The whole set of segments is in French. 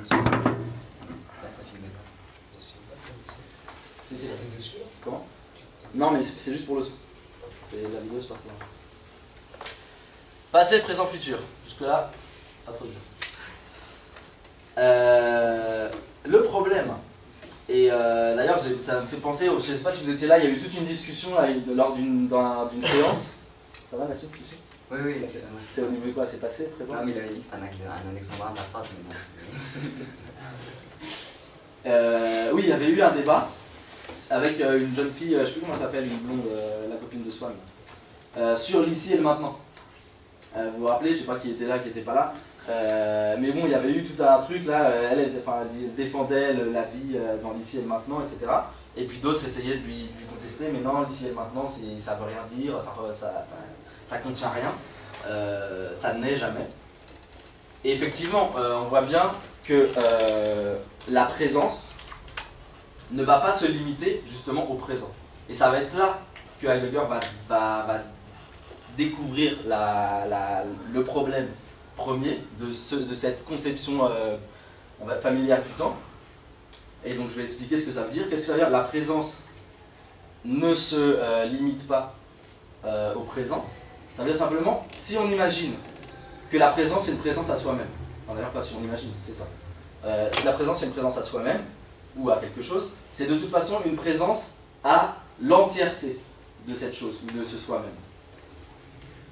dessus. Là, ça filme pas. Ça se filme pas, Si, si. ça fait dessus, là. Comment? Non, mais c'est juste pour le son. C'est la vidéo, c'est pas pour moi. Passé, présent, futur. Jusque-là, pas trop dur. Le problème, et d'ailleurs ça me fait penser, je sais pas si vous étiez là, il y a eu toute une discussion là, lors d'une séance. Ça va, Nassim? Oui, oui, c'est au niveau de quoi? C'est passé, présent? Non, mais il avait dit que c'était un alexandrin de la phrase, mais non. Oui, il y avait eu un débat avec une jeune fille, je sais plus comment elle s'appelle, une blonde, la copine de Swan, sur l'ici et le maintenant. Vous vous rappelez, je sais pas qui était là, qui était pas là. Mais bon, il y avait eu tout un truc là, elle défendait la vie dans l'ici et le maintenant, etc. Et puis d'autres essayaient de lui contester, mais non, l'ici et le maintenant, ça veut rien dire, ça contient rien, ça n'est jamais. Et effectivement, on voit bien que la présence ne va pas se limiter justement au présent. Et ça va être là que Heidegger va découvrir le problème premier de cette conception familière du temps. Et donc je vais expliquer ce que ça veut dire. Qu'est-ce que ça veut dire? La présence ne se limite pas au présent. Ça veut dire simplement, si on imagine que la présence c'est une présence à soi-même, d'ailleurs pas si on imagine, c'est ça. Si la présence c'est une présence à soi-même, ou à quelque chose, c'est de toute façon une présence à l'entièreté de cette chose, ou de ce soi-même.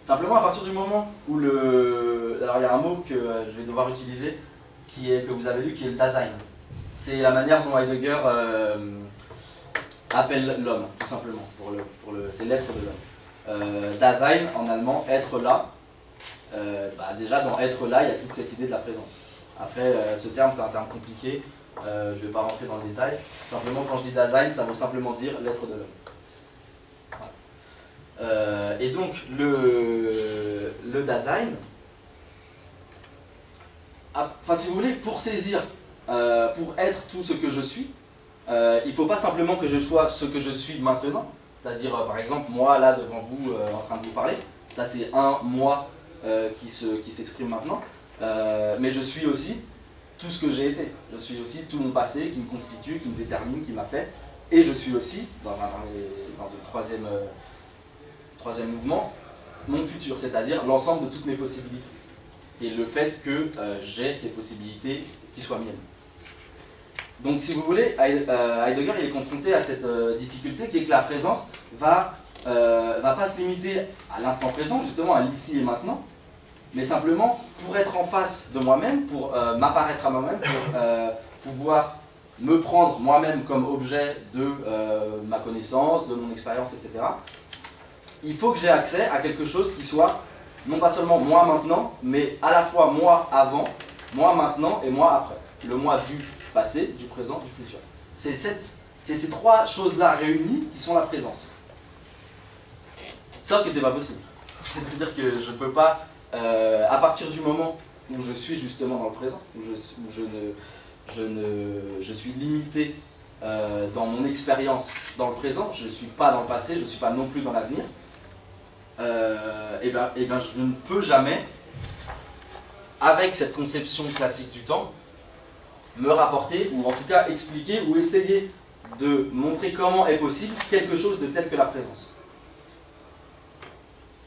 Simplement, à partir du moment où alors il y a un mot que je vais devoir utiliser, que vous avez lu, qui est le Dasein. C'est la manière dont Heidegger appelle l'homme, tout simplement. C'est l'être de l'homme. Dasein, en allemand, être là. Déjà, dans être là, il y a toute cette idée de la présence. Après, ce terme, c'est un terme compliqué. Je ne vais pas rentrer dans le détail. Simplement, quand je dis Dasein, ça veut simplement dire l'être de l'homme. Et donc le Dasein, enfin si vous voulez, pour saisir, pour être tout ce que je suis, il ne faut pas simplement que je sois ce que je suis maintenant, c'est-à-dire par exemple moi là devant vous en train de vous parler, ça c'est un moi qui s'exprime maintenant, mais je suis aussi tout ce que j'ai été, je suis aussi tout mon passé qui me constitue, qui me détermine, qui m'a fait, et je suis aussi, dans le troisième mouvement, mon futur, c'est-à-dire l'ensemble de toutes mes possibilités. Et le fait que j'ai ces possibilités qui soient miennes. Donc si vous voulez, Heidegger il est confronté à cette difficulté qui est que la présence va pas se limiter à l'instant présent, justement à l'ici et maintenant, mais simplement pour être en face de moi-même, pour m'apparaître à moi-même, pour pouvoir me prendre moi-même comme objet de ma connaissance, de mon expérience, etc. Il faut que j'ai accès à quelque chose qui soit non pas seulement moi maintenant, mais à la fois moi avant, moi maintenant et moi après. Le moi du passé, du présent, du futur. C'est ces trois choses-là réunies qui sont la présence. Sauf que c'est pas possible. C'est-à-dire que je ne peux pas, à partir du moment où je suis justement dans le présent, où je suis limité dans mon expérience dans le présent, je ne suis pas dans le passé, je ne suis pas non plus dans l'avenir, et ben, je ne peux jamais, avec cette conception classique du temps, me rapporter, ou en tout cas expliquer, ou essayer de montrer comment est possible quelque chose de tel que la présence.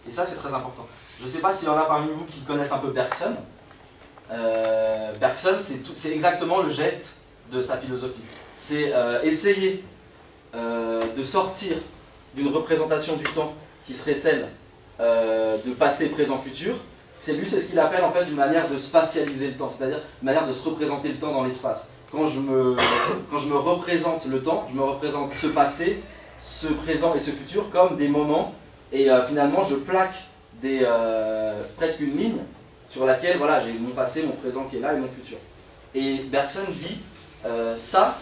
Et ça, c'est très important. Je ne sais pas s'il y en a parmi vous qui connaissent un peu Bergson. Bergson, c'est exactement le geste de sa philosophie. C'est essayer de sortir d'une représentation du temps qui serait celle de passé, présent, futur. C'est ce qu'il appelle en fait une manière de spatialiser le temps, c'est-à-dire une manière de se représenter le temps dans l'espace. Quand je me représente le temps, je me représente ce passé, ce présent et ce futur comme des moments, et finalement je plaque presque une ligne sur laquelle voilà, j'ai mon passé, mon présent qui est là et mon futur. Et Bergson dit ça,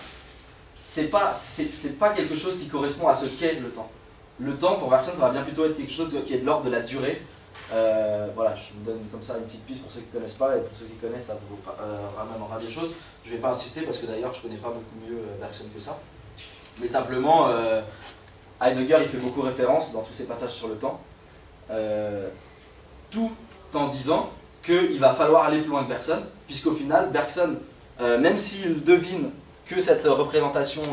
c'est pas quelque chose qui correspond à ce qu'est le temps. Le temps, pour Bergson, ça va bien plutôt être quelque chose qui est de l'ordre de la durée. Voilà, je vous donne comme ça une petite piste pour ceux qui ne connaissent pas, et pour ceux qui connaissent, ça vous ramènera des choses. Je ne vais pas insister parce que d'ailleurs, je ne connais pas beaucoup mieux Bergson que ça. Mais simplement, Heidegger, il fait beaucoup référence dans tous ses passages sur le temps, tout en disant qu'il va falloir aller plus loin que Bergson, puisqu'au final, Bergson même s'il devine que cette représentation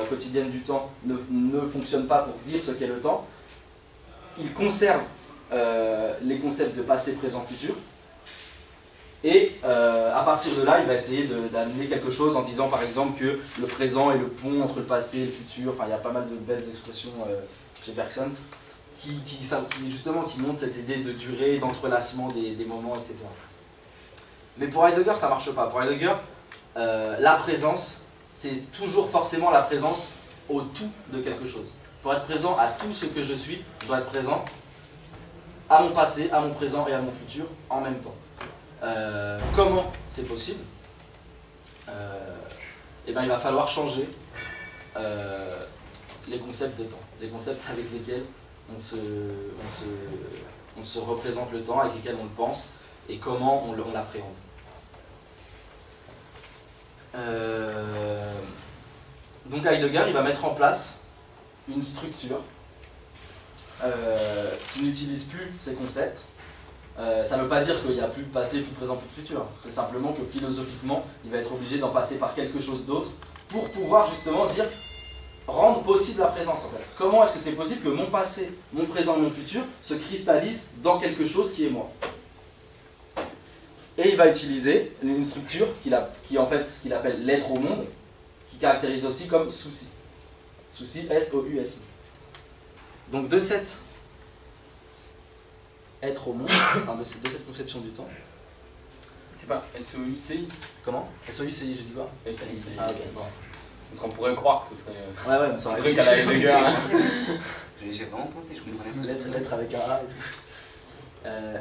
quotidienne du temps ne fonctionne pas pour dire ce qu'est le temps, il conserve les concepts de passé, présent, futur. Et à partir de là, il va essayer d'amener quelque chose en disant par exemple que le présent est le pont entre le passé et le futur. Enfin, il y a pas mal de belles expressions chez Bergson qui montrent cette idée de durée, d'entrelacement des moments, etc. Mais pour Heidegger, ça ne marche pas. Pour Heidegger, la présence, c'est toujours forcément la présence au tout de quelque chose. Pour être présent à tout ce que je suis, je dois être présent à mon passé, à mon présent et à mon futur en même temps. Comment c'est possible? Eh ben, il va falloir changer les concepts de temps, les concepts avec lesquels on se représente le temps, avec lesquels on le pense et comment on l'appréhende. Donc Heidegger, il va mettre en place une structure qui n'utilise plus ces concepts. Ça ne veut pas dire qu'il n'y a plus de passé, plus de présent, plus de futur. C'est simplement que philosophiquement, il va être obligé d'en passer par quelque chose d'autre pour pouvoir justement rendre possible la présence en fait. Comment est-ce que c'est possible que mon passé, mon présent et mon futur se cristallisent dans quelque chose qui est moi? Et il va utiliser une structure qui en fait ce qu'il appelle l'être au monde, qui caractérise aussi comme souci. Souci, S-O-U-S-I. Donc de cet être au monde, de cette conception du temps. C'est pas S-O-U-C-I? Comment? S-O-U-C-I, j'ai dit quoi? S-O-U-C-I. Ah, ok, bon. Parce qu'on pourrait croire que ce serait Ouais, mais ça un aurait truc été- à la Heidegger. J'ai vraiment pensé, je comprenais pas. Lettre avec un A et tout.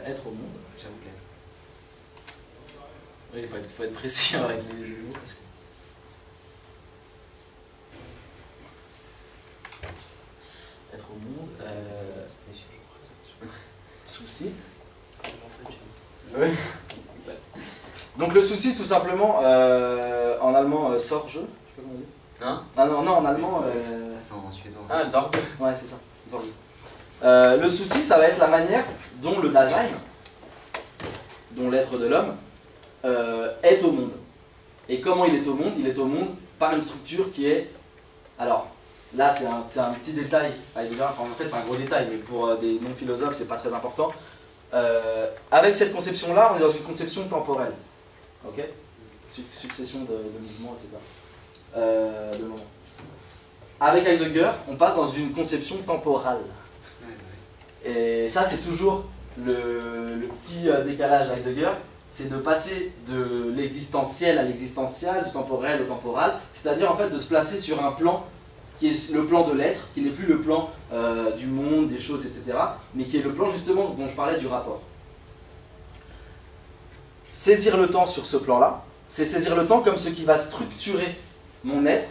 Être au monde. J'avoue que Oui, il faut être précis avec les mots. Parce que... Être au monde. Souci. Ouais. Donc le souci, tout simplement, en allemand, Sorge. Je sais pas comment on dit. Hein? Ah non, en allemand. ça sent en suédois. Ah, Zorg. Ouais, c'est ça. Sorge. Le souci, ça va être la manière dont le Dasein, dont l'être de l'homme, est au monde. Et comment il est au monde? Il est au monde par une structure qui est... Alors, là c'est un petit détail, enfin, en fait c'est un gros détail, mais pour des non-philosophes c'est pas très important. Avec cette conception-là, on est dans une conception temporelle. Ok? Succession de mouvements, etc. De moments. Avec Heidegger, on passe dans une conception temporale. Et ça c'est toujours le petit décalage Heidegger, c'est de passer de l'existentiel à l'existentiel, du temporel au temporal, c'est-à-dire en fait de se placer sur un plan qui est le plan de l'être, qui n'est plus le plan du monde, des choses, etc., mais qui est le plan justement dont je parlais du rapport. Saisir le temps sur ce plan-là, c'est saisir le temps comme ce qui va structurer mon être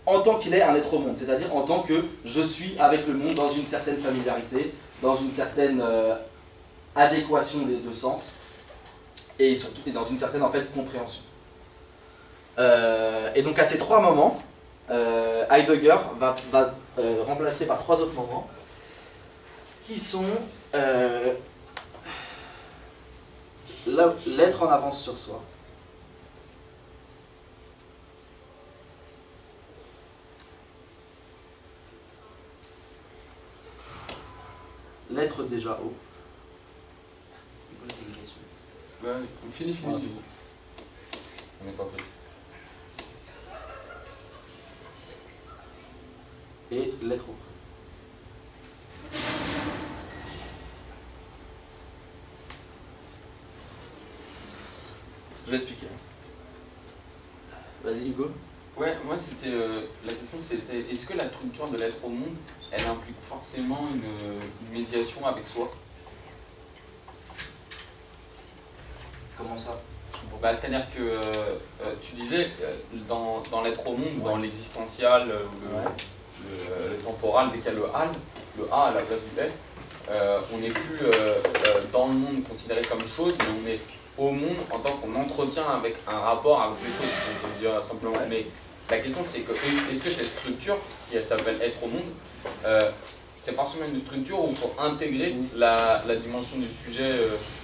en tant qu'il est un être au monde, c'est-à-dire en tant que je suis avec le monde dans une certaine familiarité, dans une certaine adéquation de sens, et surtout dans une certaine en fait compréhension. Et donc à ces trois moments, Heidegger va remplacer par trois autres moments qui sont l'être en avance sur soi, l'être déjà haut, Ouais, fini. Ça n'est pas possible. et l'être haut. Je vais expliquer. Vas-y Hugo. Ouais, moi c'était la question c'était est-ce que la structure de l'être au monde, elle implique forcément une médiation avec soi? Comment ça? Bah, c'est-à-dire que tu disais dans l'être au monde, dans l'existentiel, le temporal, dès qu'il y a le A à la place du être, on n'est plus dans le monde considéré comme chose, mais on est au monde en tant qu'on entretient avec un rapport avec les choses, on peut dire simplement. Mais la question c'est que est-ce que cette structure, si elle s'appelle être au monde, c'est forcément une structure où il faut intégrer Oui. la dimension du sujet.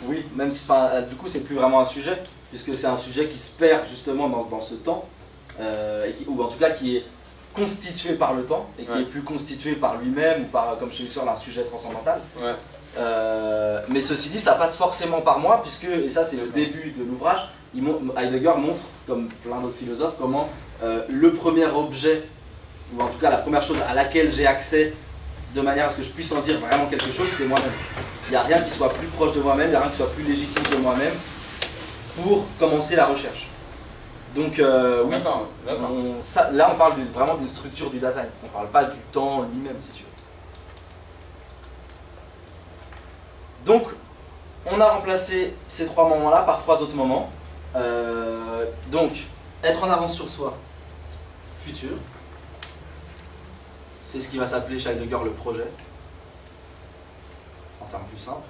Oui, même si, enfin, du coup, c'est plus vraiment un sujet, puisque c'est un sujet qui se perd justement dans ce temps, ou en tout cas qui est constitué par le temps, et qui Ouais. est plus constitué par lui-même, ou par, comme chez Husserl, un sujet transcendantal. Ouais. Mais ceci dit, ça passe forcément par moi, puisque, et ça c'est le début de l'ouvrage, Heidegger montre, comme plein d'autres philosophes, comment le premier objet, ou en tout cas la première chose à laquelle j'ai accès, de manière à ce que je puisse en dire vraiment quelque chose, c'est moi-même. Il n'y a rien qui soit plus proche de moi-même, il n'y a rien qui soit plus légitime que moi-même pour commencer la recherche. Donc oui, D'accord, d'accord. là on parle vraiment d'une structure du Dasein, on ne parle pas du temps lui-même si tu veux. Donc on a remplacé ces trois moments-là par trois autres moments. Donc être en avance sur soi, futur. C'est ce qui va s'appeler chez Heidegger le projet, en termes plus simples.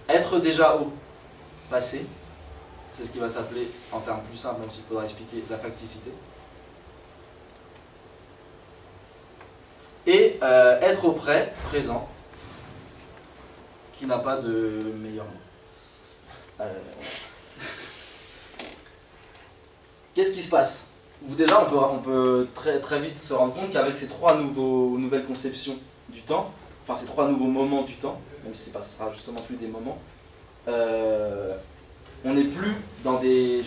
Être déjà au passé, c'est ce qui va s'appeler, en termes plus simples, même s'il faudra expliquer, la facticité. Et être au présent, qui n'a pas de meilleur mot. Qu'est-ce qui se passe? Déjà, on peut très vite se rendre compte qu'avec ces trois nouvelles conceptions du temps, enfin ces trois nouveaux moments du temps, même si ce sera justement plus des moments, on n'est plus dans des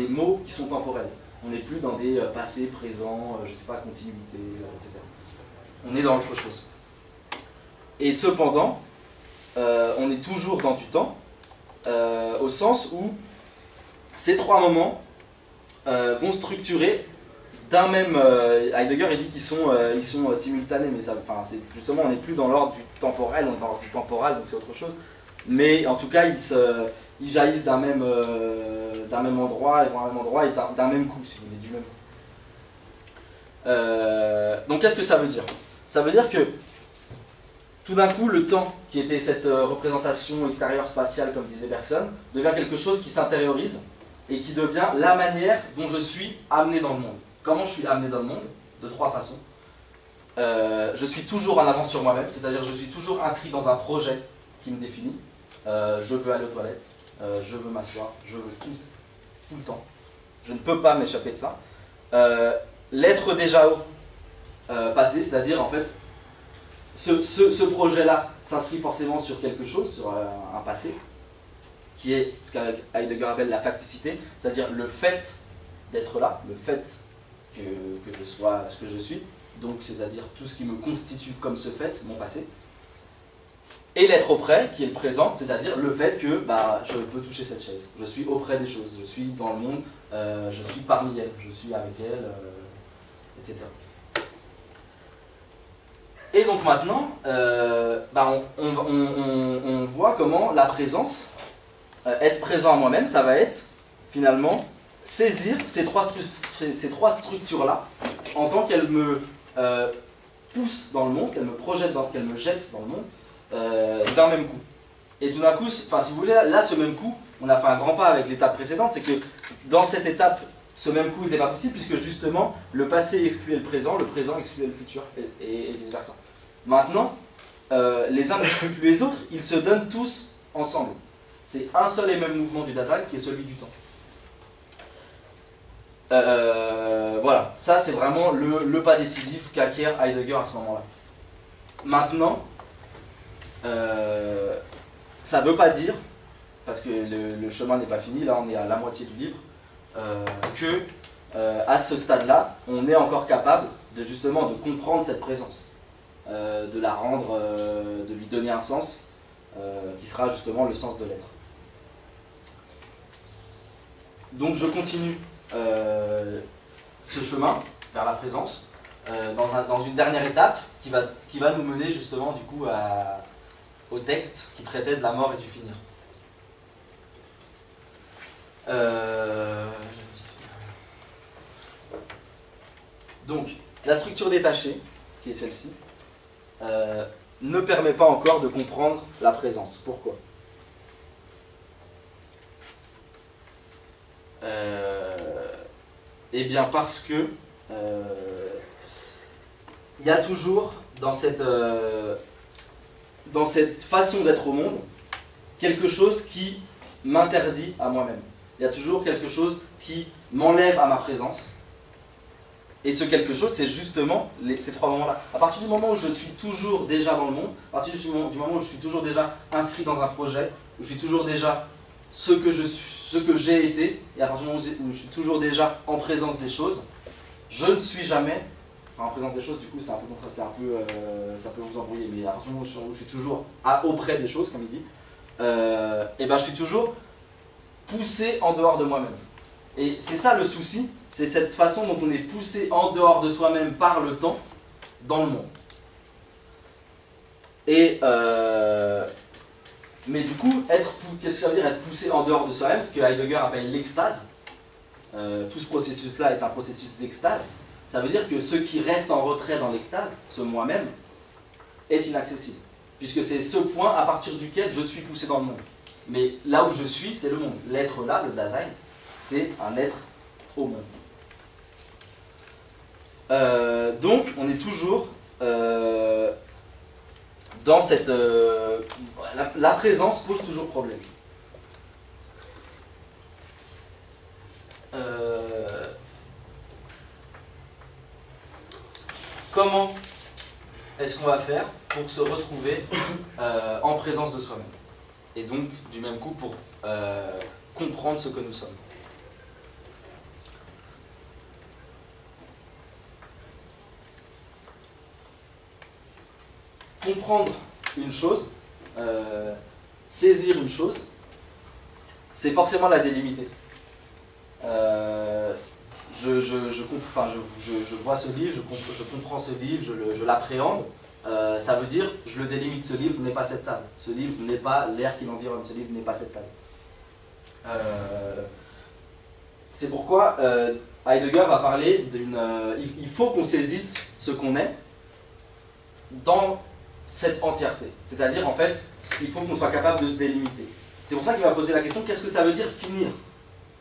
mots qui sont temporels. On n'est plus dans des passés, présents, je sais pas, continuité, etc. On est dans autre chose. Et cependant, on est toujours dans du temps, au sens où ces trois moments vont structurer d'un même... Heidegger il dit qu'ils sont simultanés, mais justement on n'est plus dans l'ordre du temporel, on est dans l'ordre du temporal, donc c'est autre chose. Mais en tout cas, ils jaillissent d'un même endroit, et vont à un même endroit, et d'un même coup, si vous voulez, du même coup. Donc qu'est-ce que ça veut dire? Ça veut dire que tout d'un coup, le temps, qui était cette représentation extérieure spatiale, comme disait Bergson, devient quelque chose qui s'intériorise, et qui devient la manière dont je suis amené dans le monde. Comment je suis amené dans le monde? De trois façons. Je suis toujours en avance sur moi-même, c'est-à-dire je suis toujours inscrit dans un projet qui me définit. Je veux aller aux toilettes, je veux m'asseoir, je veux tout le temps. Je ne peux pas m'échapper de ça. L'être déjà au passé, c'est-à-dire en fait, ce projet-là s'inscrit forcément sur quelque chose, sur un passé, qui est ce qu'Heidegger appelle la facticité, c'est-à-dire le fait d'être là, le fait que je sois ce que je suis, donc c'est-à-dire tout ce qui me constitue comme ce fait, mon passé, et l'être auprès, qui est le présent, c'est-à-dire le fait que je peux toucher cette chaise, je suis auprès des choses, je suis dans le monde, je suis parmi elles, je suis avec elles, etc. Et donc maintenant, on voit comment la présence, être présent à moi-même, ça va être finalement saisir ces trois structures-là en tant qu'elles me poussent dans le monde, qu'elles me projettent, qu'elles me jettent dans le monde, d'un même coup. Et tout d'un coup, si vous voulez, là, ce même coup, on a fait un grand pas avec l'étape précédente, c'est que dans cette étape, ce même coup n'était pas possible, puisque justement, le passé excluait le présent excluait le futur, et vice-versa. Maintenant, les uns n'excluent plus les autres, ils se donnent tous ensemble. C'est un seul et même mouvement du Dasein qui est celui du temps. Voilà, ça c'est vraiment le pas décisif qu'acquiert Heidegger à ce moment-là. Maintenant, ça ne veut pas dire, parce que le chemin n'est pas fini, là on est à la moitié du livre, que à ce stade-là, on est encore capable de justement de comprendre cette présence, de la rendre, de lui donner un sens, qui sera justement le sens de l'être. Donc je continue ce chemin vers la présence dans une dernière étape qui va nous mener justement du coup au texte qui traitait de la mort et du finir. Donc la structure détachée, qui est celle-ci, ne permet pas encore de comprendre la présence. Pourquoi ? Eh bien parce que il y a toujours dans cette façon d'être au monde, quelque chose qui m'interdit à moi-même. Il y a toujours quelque chose qui m'enlève à ma présence. Et ce quelque chose, c'est justement ces trois moments-là. À partir du moment où je suis toujours déjà dans le monde, à partir du moment où je suis toujours déjà inscrit dans un projet, où je suis toujours déjà ce que j'ai été, et à partir du moment où je suis toujours déjà en présence des choses, je ne suis jamais, enfin, en présence des choses, du coup, ça peut vous embrouiller, mais à partir du moment où je suis toujours auprès des choses, comme il dit, et ben je suis toujours poussé en dehors de moi-même. Et c'est ça le souci, c'est cette façon dont on est poussé en dehors de soi-même par le temps dans le monde. Et mais du coup, qu'est-ce que ça veut dire être poussé en dehors de soi-même? Ce que Heidegger appelle l'extase. Tout ce processus-là est un processus d'extase. Ça veut dire que ce qui reste en retrait dans l'extase, ce moi-même, est inaccessible. Puisque c'est ce point à partir duquel je suis poussé dans le monde. Mais là où je suis, c'est le monde. L'être là, le Dasein, c'est un être au monde. Donc, on est toujours dans cette... la présence pose toujours problème. Comment est-ce qu'on va faire pour se retrouver en présence de soi-même? Et donc, du même coup, pour comprendre ce que nous sommes. Comprendre une chose, saisir une chose, c'est forcément la délimiter. Je vois ce livre, je comprends ce livre, je l'appréhende. Ça veut dire, je le délimite, ce livre n'est pas cette table. Ce livre n'est pas l'air qui l'environne, ce livre n'est pas cette table. C'est pourquoi Heidegger va parler d'une... il faut qu'on saisisse ce qu'on est dans cette entièreté. C'est-à-dire, en fait, il faut qu'on soit capable de se délimiter. C'est pour ça qu'il va poser la question, qu'est-ce que ça veut dire finir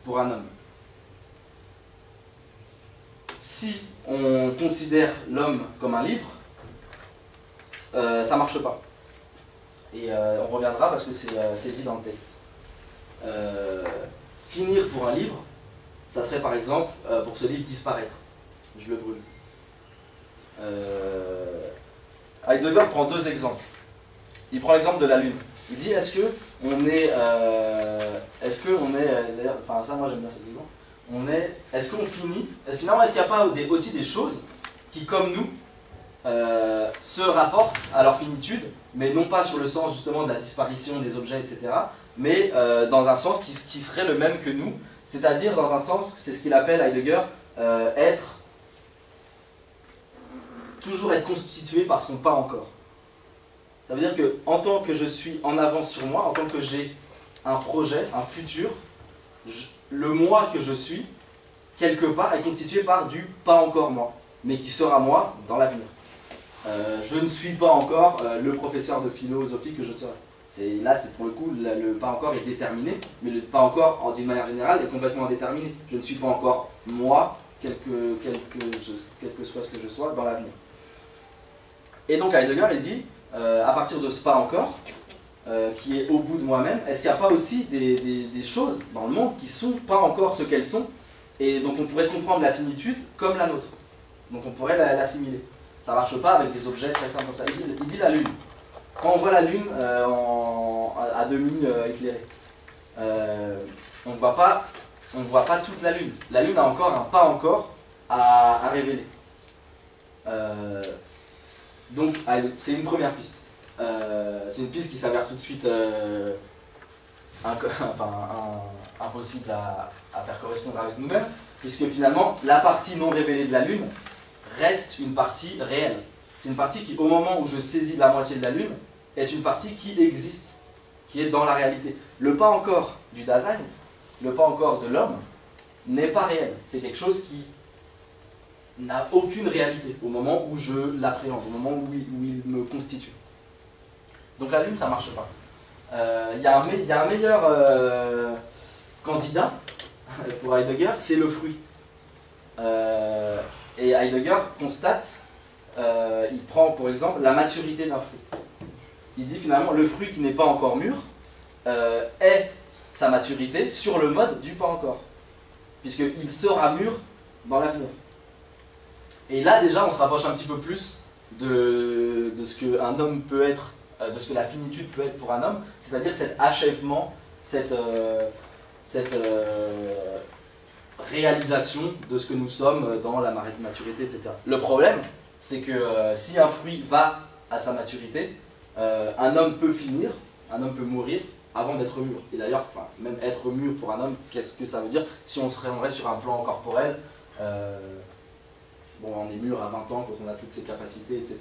pour un homme? Si on considère l'homme comme un livre, ça ne marche pas. Et on reviendra parce que c'est dit dans le texte. Finir pour un livre, ça serait par exemple, pour ce livre, disparaître. Je le brûle. Heidegger prend deux exemples. Il prend l'exemple de la Lune. Il dit, est-ce que on est... d'ailleurs, enfin ça moi j'aime bien cet exemple. Est-ce qu'on finit? Finalement, est-ce qu'il n'y a pas aussi des choses qui, comme nous, se rapportent à leur finitude, mais non pas sur le sens justement de la disparition des objets, etc., mais dans un sens qui serait le même que nous, c'est-à-dire dans un sens, c'est ce qu'il appelle Heidegger, toujours être constitué par son pas encore. Ça veut dire que en tant que je suis en avance sur moi, en tant que j'ai un projet, un futur, le moi que je suis, quelque part, est constitué par du pas encore moi, mais qui sera moi dans l'avenir. Je ne suis pas encore le professeur de philosophie que je serai. Là, c'est pour le coup, le pas encore est déterminé, mais le pas encore, d'une manière générale, est complètement indéterminé. Je ne suis pas encore moi, quel que soit ce que je sois, dans l'avenir. Et donc Heidegger, il dit, à partir de ce pas encore, qui est au bout de moi-même, est-ce qu'il n'y a pas aussi des choses dans le monde qui ne sont pas encore ce qu'elles sont, et donc on pourrait comprendre la finitude comme la nôtre. Donc on pourrait l'assimiler. Ça ne marche pas avec des objets très simples comme ça. Il dit la Lune. Quand on voit la Lune à demi éclairée, on ne voit pas toute la Lune. La Lune a encore un pas encore à révéler. Donc c'est une première piste. C'est une piste qui s'avère tout de suite impossible à faire correspondre avec nous-mêmes, puisque finalement la partie non révélée de la Lune reste une partie réelle. C'est une partie qui, au moment où je saisis la moitié de la Lune, est une partie qui existe, qui est dans la réalité. Le pas encore du Dasein, le pas encore de l'homme, n'est pas réel. C'est quelque chose qui n'a aucune réalité au moment où je l'appréhende, au moment où il me constitue. Donc la Lune, ça ne marche pas. Il y a un meilleur candidat pour Heidegger, c'est le fruit. Et Heidegger constate il prend pour exemple la maturité d'un fruit. Il dit finalement le fruit qui n'est pas encore mûr est sa maturité sur le mode du pas encore, puisqu'il sera mûr dans l'avenir. Et là déjà on se rapproche un petit peu plus de ce qu'un homme peut être, de ce que la finitude peut être pour un homme, c'est-à-dire cet achèvement, cette réalisation de ce que nous sommes dans la maturité, etc. Le problème, c'est que si un fruit va à sa maturité, un homme peut finir, un homme peut mourir avant d'être mûr. Et d'ailleurs, enfin, même être mûr pour un homme, qu'est-ce que ça veut dire? Si on reste sur un plan corporel, bon, on est mûr à 20 ans quand on a toutes ses capacités, etc.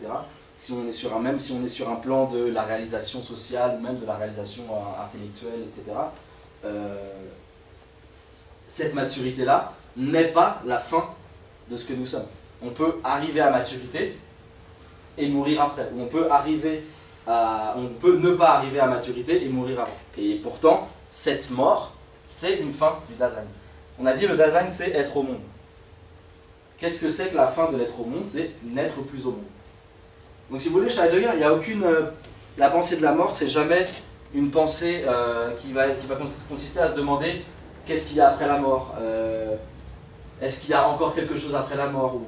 Si on est sur un, même si on est sur un plan de la réalisation sociale, même de la réalisation intellectuelle, etc., cette maturité-là n'est pas la fin de ce que nous sommes. On peut arriver à maturité et mourir après. Ou on peut ne pas arriver à maturité et mourir avant. Et pourtant, cette mort, c'est une fin du Dasein. On a dit le Dasein, c'est être au monde. Qu'est-ce que c'est que la fin de l'être au monde? C'est n'être plus au monde. Donc si vous voulez, chez Heidegger, il n'y a aucune... la pensée de la mort, c'est jamais une pensée qui va consister à se demander qu'est-ce qu'il y a après la mort, est-ce qu'il y a encore quelque chose après la mort, ou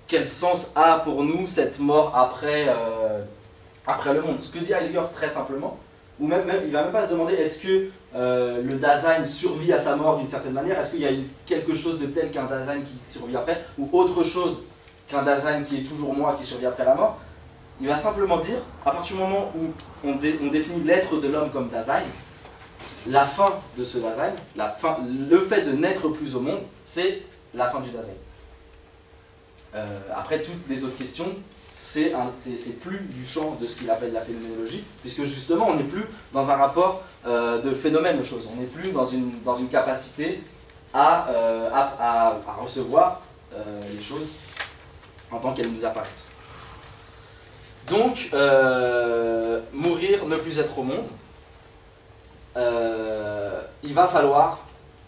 quel sens a pour nous cette mort après le monde. Ce que dit Heidegger très simplement, ou même il ne va même pas se demander est-ce que le Dasein survit à sa mort d'une certaine manière, est-ce qu'il y a quelque chose de tel qu'un Dasein qui survit après, ou autre chose qu'un Dasein qui est toujours moi qui survit après la mort. Il va simplement dire, à partir du moment où on définit l'être de l'homme comme Dasein, la fin de ce Dasein, le fait de n'être plus au monde, c'est la fin du Dasein. Après, toutes les autres questions, c'est plus du champ de ce qu'il appelle la phénoménologie, puisque justement, on n'est plus dans un rapport de phénomène aux choses, on n'est plus dans une capacité à recevoir les choses en tant qu'elles nous apparaissent. Donc, mourir, ne plus être au monde, il va falloir,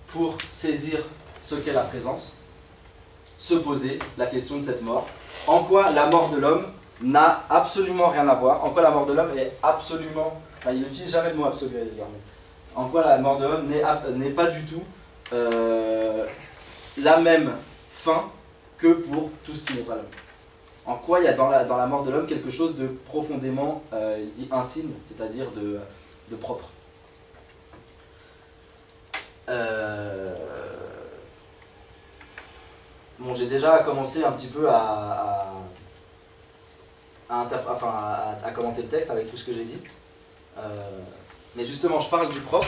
pour saisir ce qu'est la présence, se poser la question de cette mort. En quoi la mort de l'homme n'a absolument rien à voir, en quoi la mort de l'homme est absolument... Enfin, il n'utilise jamais le mot absolu, en quoi la mort de l'homme n'est pas du tout la même fin que pour tout ce qui n'est pas l'homme. En quoi il y a dans la mort de l'homme quelque chose de profondément, il dit insigne, c'est-à-dire de propre. Bon, j'ai déjà commencé un petit peu à commenter le texte avec tout ce que j'ai dit. Mais justement, je parle du propre.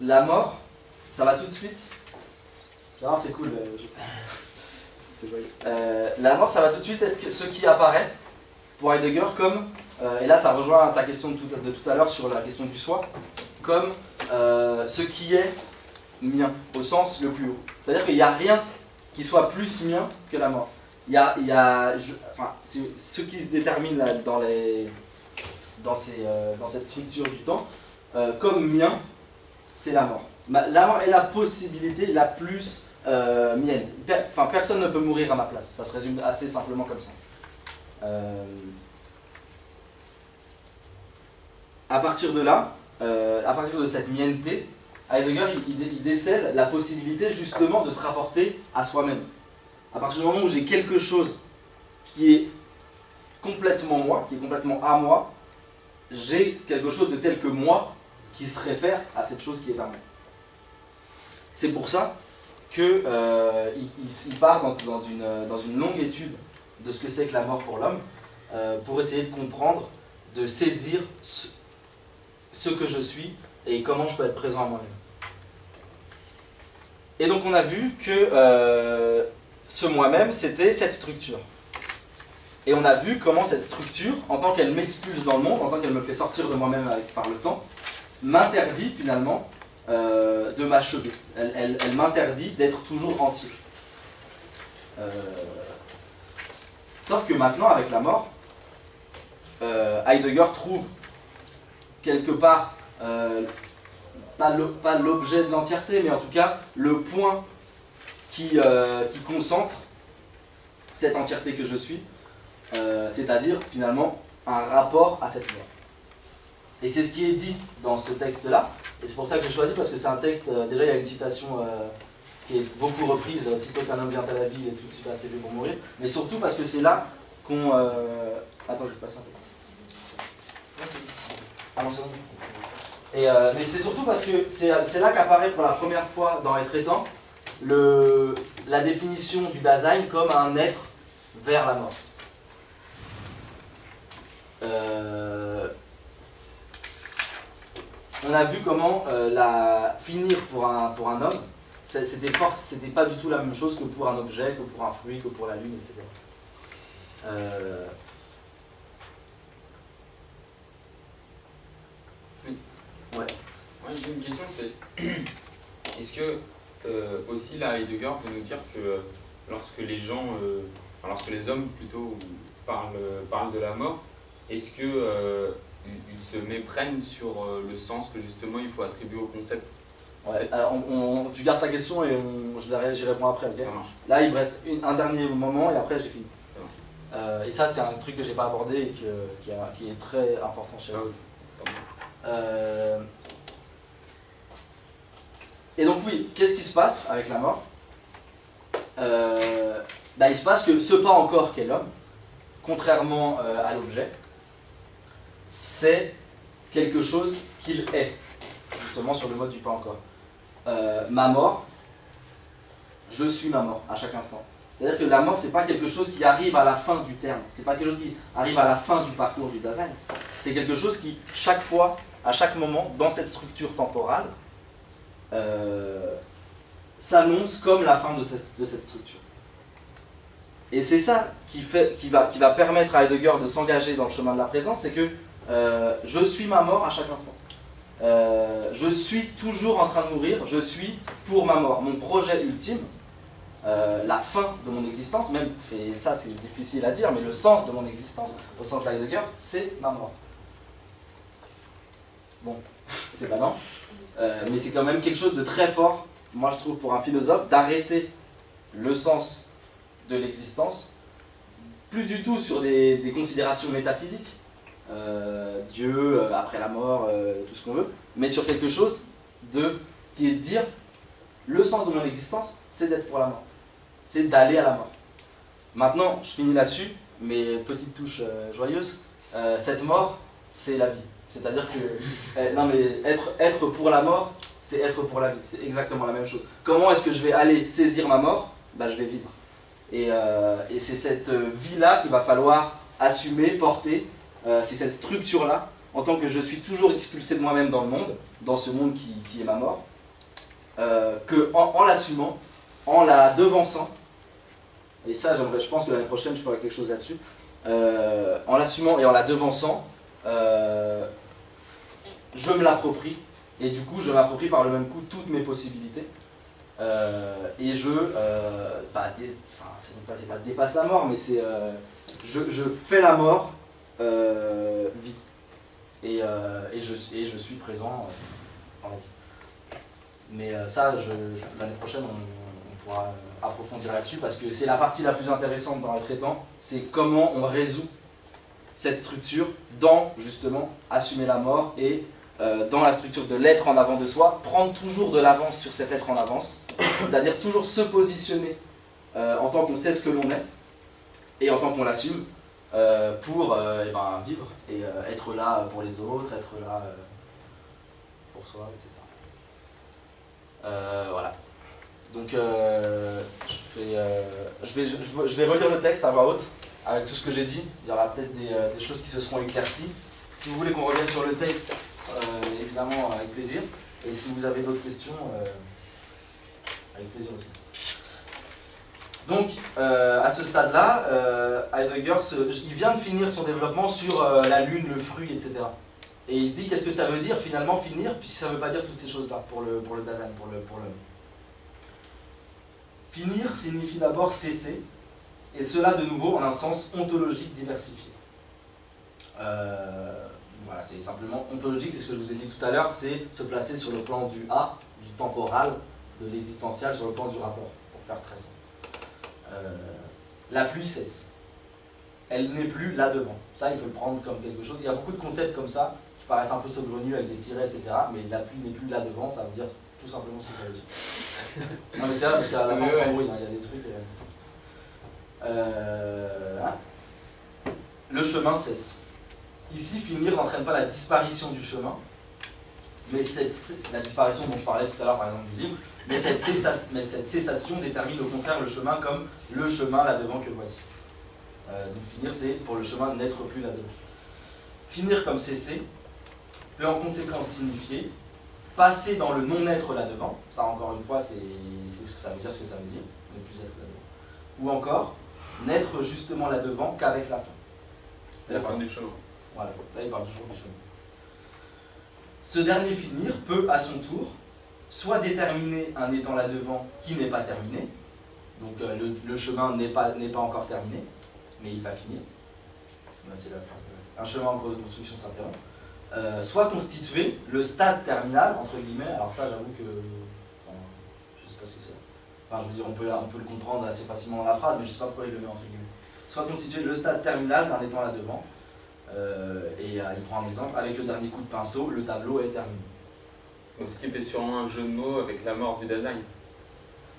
La mort, ça va tout de suite. Alors c'est cool, je sais. La mort, ça va tout de suite, est-ce que ce qui apparaît pour Heidegger comme, et là ça rejoint ta question de tout à l'heure sur la question du soi, comme ce qui est mien, au sens le plus haut. C'est-à-dire qu'il n'y a rien qui soit plus mien que la mort. Ce qui se détermine là, dans cette structure du temps, comme mien, c'est la mort. La mort est la possibilité la plus mienne. Personne ne peut mourir à ma place. Ça se résume assez simplement comme ça. À partir de là, à partir de cette mienneté, Heidegger il décèle la possibilité justement de se rapporter à soi-même. À partir du moment où j'ai quelque chose qui est complètement moi, qui est complètement à moi, j'ai quelque chose de tel que moi qui se réfère à cette chose qui est à moi. C'est pour ça qu'il part dans une longue étude de ce que c'est que la mort pour l'homme, pour essayer de comprendre, de saisir ce que je suis et comment je peux être présent à moi-même. Et donc on a vu que ce moi-même, c'était cette structure. Et on a vu comment cette structure, en tant qu'elle m'expulse dans le monde, en tant qu'elle me fait sortir de moi-même par le temps, m'interdit finalement de m'achever. Elle m'interdit d'être toujours entier. Sauf que maintenant, avec la mort, Heidegger trouve quelque part, pas l'objet de l'entièreté, mais en tout cas le point qui concentre cette entièreté que je suis, c'est-à-dire finalement un rapport à cette loi. Et c'est ce qui est dit dans ce texte-là, et c'est pour ça que j'ai choisi, parce que c'est un texte, déjà il y a une citation qui est beaucoup reprise, sitôt qu'un homme vient à la vie, il est tout de suite assez vieux pour mourir, mais surtout parce que c'est là qu'on... Attends, je vais passer un peu. Ah non, c'est bon. Mais c'est surtout parce que c'est là qu'apparaît pour la première fois dans les traitants la définition du Dasein comme un être vers la mort. On a vu comment finir pour un homme, c'était pas du tout la même chose que pour un objet, que pour un fruit, que pour la lune, etc. Oui. Ouais. Ouais, j'ai une question, c'est est-ce que aussi là Heidegger veut nous dire que lorsque les gens, lorsque les hommes plutôt parlent de la mort, est-ce que ils se méprennent sur le sens que justement il faut attribuer au concept? Ouais, tu gardes ta question et j'y réponds après. Okay, ça marche. là, il me reste un dernier moment et après j'ai fini. Et ça, c'est un truc que j'ai pas abordé et qui est très important chez vous. Et donc oui, qu'est-ce qui se passe avec la mort? Il se passe que ce pas encore qu'est l'homme, contrairement à l'objet, c'est quelque chose qu'il est, justement sur le mode du pas encore. Ma mort, je suis ma mort à chaque instant. C'est-à-dire que la mort, c'est pas quelque chose qui arrive à la fin du terme, c'est pas quelque chose qui arrive à la fin du parcours du Dasein. C'est quelque chose qui, chaque fois, à chaque moment, dans cette structure temporale, s'annonce comme la fin de cette structure. Et c'est ça qui va permettre à Heidegger de s'engager dans le chemin de la présence, c'est que je suis ma mort à chaque instant. Je suis toujours en train de mourir, je suis pour ma mort. Mon projet ultime, la fin de mon existence, même, et ça c'est difficile à dire, mais le sens de mon existence, au sens d'Heidegger, c'est ma mort. Bon, c'est pas non, mais c'est quand même quelque chose de très fort, moi je trouve, pour un philosophe, d'arrêter le sens de l'existence, plus du tout sur des considérations métaphysiques, Dieu, après la mort, tout ce qu'on veut, mais sur quelque chose qui est de dire, le sens de mon existence, c'est d'être pour la mort, c'est d'aller à la mort. Maintenant, je finis là-dessus, mais petite touche joyeuse, cette mort, c'est la vie. C'est-à-dire que, non mais être pour la mort, c'est être pour la vie, c'est exactement la même chose. Comment est-ce que je vais aller saisir ma mort? Je vais vivre. Et c'est cette vie-là qu'il va falloir assumer, porter, c'est cette structure-là, en tant que je suis toujours expulsé de moi-même dans le monde, dans ce monde qui est ma mort, qu'en l'assumant, en la devançant, et ça je pense que l'année prochaine je ferai quelque chose là-dessus, en l'assumant et en la devançant, je me l'approprie, et du coup je m'approprie par le même coup toutes mes possibilités, et c'est pas dépasse la mort, mais c'est je fais la mort vie, et je suis présent dans la vie. Mais ça, l'année prochaine, on pourra approfondir là-dessus, parce que c'est la partie la plus intéressante dans les traitants, c'est comment on résout cette structure dans, justement, assumer la mort et dans la structure de l'être en avant de soi, prendre toujours de l'avance sur cet être en avance, c'est-à-dire toujours se positionner en tant qu'on sait ce que l'on est, et en tant qu'on l'assume, pour vivre et être là pour les autres, être là pour soi, etc. Voilà. Donc je vais relire le texte à voix haute avec tout ce que j'ai dit. Il y aura peut-être des choses qui se seront éclaircies. Si vous voulez qu'on revienne sur le texte, évidemment avec plaisir. Et si vous avez d'autres questions, avec plaisir aussi. Donc à ce stade-là, Heidegger il vient de finir son développement sur la lune, le fruit, etc. Et il se dit qu'est-ce que ça veut dire finalement finir, puisque ça ne veut pas dire toutes ces choses-là pour le Dasein, pour l'homme. Finir signifie d'abord cesser, et cela de nouveau en un sens ontologique diversifié. Voilà, c'est simplement ontologique, c'est ce que je vous ai dit tout à l'heure, c'est se placer sur le plan du A, du temporal, de l'existentiel, sur le plan du rapport, pour faire très simple. La pluie cesse. Elle n'est plus là devant. Ça, il faut le prendre comme quelque chose. Il y a beaucoup de concepts comme ça qui paraissent un peu saugrenus avec des tirets, etc. Mais la pluie n'est plus là devant, ça veut dire tout simplement ce que ça veut dire. Non, mais c'est vrai, parce qu'à la fin, on s'embrouille, il y a des trucs. Le chemin cesse. Ici, finir n'entraîne pas la disparition du chemin, mais la disparition dont je parlais tout à l'heure, par exemple, du livre, mais cette cessation détermine au contraire le chemin comme le chemin là devant que voici. Donc finir, c'est pour le chemin n'être plus là devant. Finir comme cesser peut en conséquence signifier passer dans le non-être là devant. Ça, encore une fois, c'est ce que ça veut dire, ce que ça veut dire, ne plus être là devant. Ou encore n'être justement là devant qu'avec la fin. La fin du chemin. Voilà, là il parle toujours du chemin. Ce dernier finir peut à son tour soit déterminer un étant là devant qui n'est pas terminé, donc le chemin n'est pas encore terminé, mais il va finir. C'est la phrase. Un chemin en cours de construction s'interrompt. Soit constituer le stade terminal, entre guillemets, alors ça j'avoue que. Enfin, je sais pas ce que c'est. Enfin, je veux dire, on peut le comprendre assez facilement dans la phrase, mais je sais pas pourquoi il le met entre guillemets. Soit constituer le stade terminal d'un étant là devant. Il prend un exemple, avec le dernier coup de pinceau, le tableau est terminé. Donc ce qui fait sûrement un jeu de mots avec la mort du Dasein.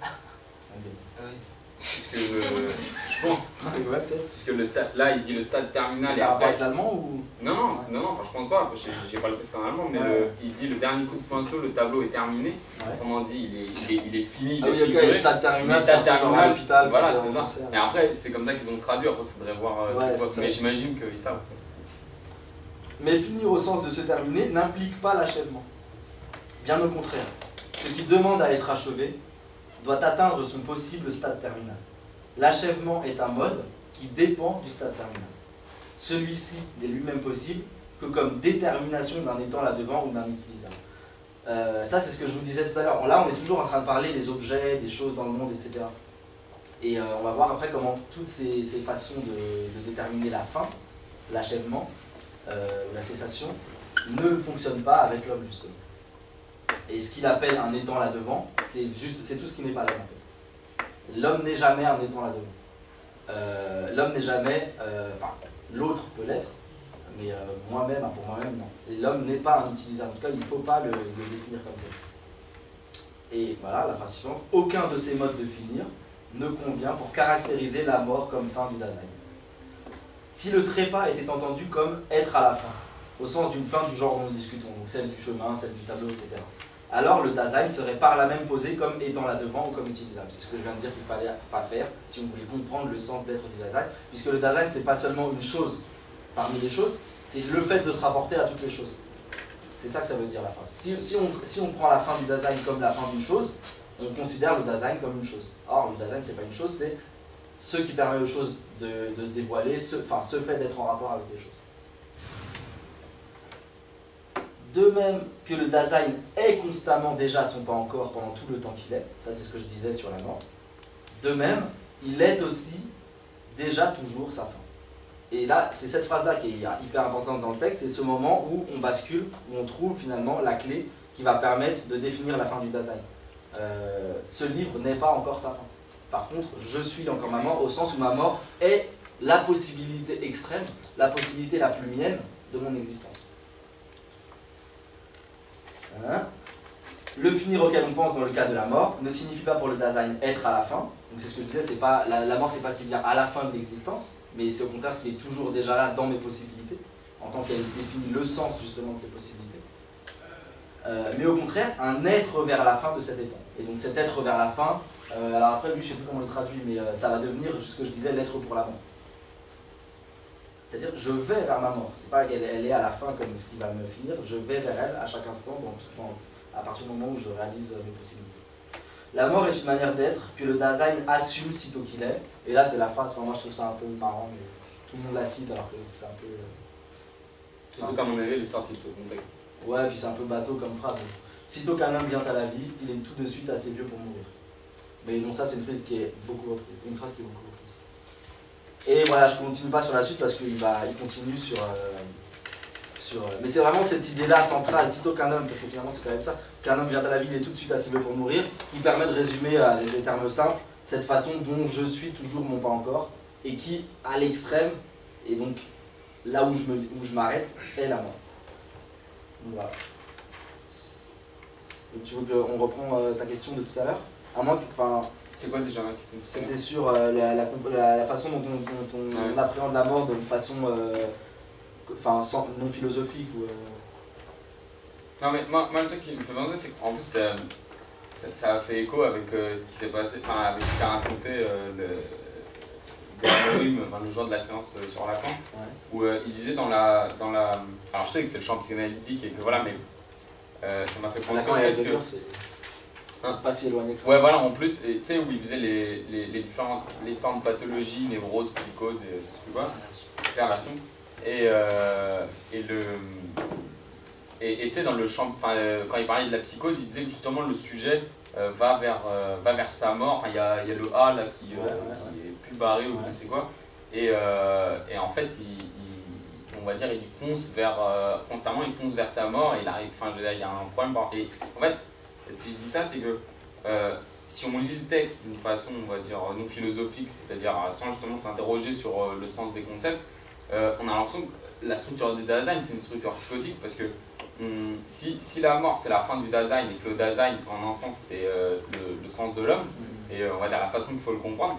Okay. Ah oui. Puisque je pense. Ouais, peut-être. Puisque le stade, là il dit le stade terminal. Ça va pas avec l'allemand ou. Non, enfin, je pense pas, j'ai pas le texte en allemand, mais Ouais. il dit le dernier coup de pinceau, le tableau est terminé. Ouais. Autrement dit, il est fini. Ah oui, ok, le stade terminal, c'est un peu genre à l'hôpital. Voilà, c'est ça. Et après, c'est comme ça qu'ils ont traduit, après il faudrait voir Ouais, c'est quoi. c'est Mais ça. j'imagine qu'ils savent. Mais finir au sens de se terminer n'implique pas l'achèvement. Bien au contraire, ce qui demande à être achevé doit atteindre son possible stade terminal. L'achèvement est un mode qui dépend du stade terminal. Celui-ci n'est lui-même possible que comme détermination d'un étant là-devant ou d'un utilisable. Ça, c'est ce que je vous disais tout à l'heure. Là, on est toujours en train de parler des objets, des choses dans le monde, etc. Et on va voir après comment toutes ces façons de déterminer la fin, l'achèvement, la cessation, ne fonctionnent pas avec l'homme, justement. Et ce qu'il appelle un étant là-devant, c'est tout ce qui n'est pas là, en fait. L'homme n'est jamais un étant là-devant. L'homme n'est jamais... Enfin, l'autre peut l'être, mais moi-même, pour moi-même, non. L'homme n'est pas un utilisable. En tout cas, il ne faut pas le définir comme tel. Et voilà, la phrase suivante. Aucun de ces modes de finir ne convient pour caractériser la mort comme fin du Dasein. Si le trépas était entendu comme être à la fin, au sens d'une fin du genre dont nous discutons, donc celle du chemin, celle du tableau, etc., alors le Dasein serait par là même posé comme étant là devant ou comme utilisable. C'est ce que je viens de dire qu'il ne fallait pas faire si on voulait comprendre le sens d'être du Dasein, puisque le Dasein, c'est pas seulement une chose parmi les choses, c'est le fait de se rapporter à toutes les choses. C'est ça que ça veut dire la phrase. Si on prend la fin du Dasein comme la fin d'une chose, on considère le Dasein comme une chose. Or, le Dasein, c'est pas une chose, c'est ce qui permet aux choses de se dévoiler, ce fait d'être en rapport avec les choses. De même que le Dasein est constamment déjà son pas encore pendant tout le temps qu'il est, ça c'est ce que je disais sur la mort, de même, il est aussi déjà toujours sa fin. Et là, c'est cette phrase-là qui est hyper importante dans le texte, c'est ce moment où on bascule, où on trouve finalement la clé qui va permettre de définir la fin du Dasein. Ce livre n'est pas encore sa fin. Par contre, je suis encore ma mort au sens où ma mort est la possibilité extrême, la possibilité la plus mienne de mon existence. Le finir auquel on pense dans le cas de la mort ne signifie pas pour le Dasein être à la fin. Donc c'est ce que je disais, c'est pas, la mort c'est pas ce qui vient à la fin de l'existence, mais c'est au contraire ce qui est toujours déjà là dans mes possibilités, en tant qu'elle définit le sens justement de ces possibilités. Mais au contraire, un être vers la fin de cet étant. Et donc cet être vers la fin, alors après lui je sais plus comment il traduit, mais ça va devenir ce que je disais, l'être pour la mort. C'est-à-dire je vais vers ma mort, c'est pas elle est à la fin comme ce qui va me finir, je vais vers elle à chaque instant, à partir du moment où je réalise mes possibilités. La mort est une manière d'être que le Dasein assume sitôt qu'il est, et là c'est la phrase, moi je trouve ça un peu marrant, mais tout le monde la cite alors que c'est un peu... Surtout qu'à mon avis, c'est sorti de ce contexte. Ouais, puis c'est un peu bateau comme phrase. Sitôt qu'un homme vient à la vie, il est tout de suite assez vieux pour mourir. Mais donc ça c'est une phrase qui est beaucoup reprise. Et voilà, je continue pas sur la suite parce qu'il continue sur... Mais c'est vraiment cette idée-là centrale, sitôt qu'un homme, parce que finalement c'est quand même ça, qu'un homme vient à la vie, il est tout de suite assez vieux pour mourir, qui permet de résumer les termes simples, cette façon dont je suis toujours mon pas encore, et qui, à l'extrême, et donc là où je m'arrête, est la mort. Donc, voilà. Tu veux qu'on reprend ta question de tout à l'heure? À moins que, enfin, C'est quoi déjà ma question? c'était sur la façon dont on appréhende la mort d'une façon non philosophique. Non mais moi le truc qui me fait penser, c'est qu'en plus ça a fait écho avec ce qui s'est passé, enfin avec ce qu'a raconté le joueur de la séance sur Lacan, où il disait dans la... Alors je sais que c'est le champ psychanalytique et que voilà, mais ça m'a fait penser au fait que... C'est pas si éloigné que ça. Ouais, voilà, en plus, tu sais, où il faisait les différentes pathologies, névroses, psychoses et je sais plus quoi, perversion. Et tu sais, dans le champ, quand il parlait de la psychose, il disait que justement le sujet va vers sa mort. Enfin, il y a le A là qui est plus barré ou je ne sais quoi. Et en fait, on va dire, il fonce constamment, il fonce vers sa mort et il arrive, enfin, je veux dire, il y a un problème. Et en fait, si je dis ça, c'est que si on lit le texte d'une façon, on va dire, non philosophique, c'est-à-dire sans justement s'interroger sur le sens des concepts, on a l'impression que la structure du Dasein, c'est une structure psychotique parce que si la mort c'est la fin du Dasein et que le Dasein, en un sens, c'est le sens de l'homme, et on va dire la façon qu'il faut le comprendre,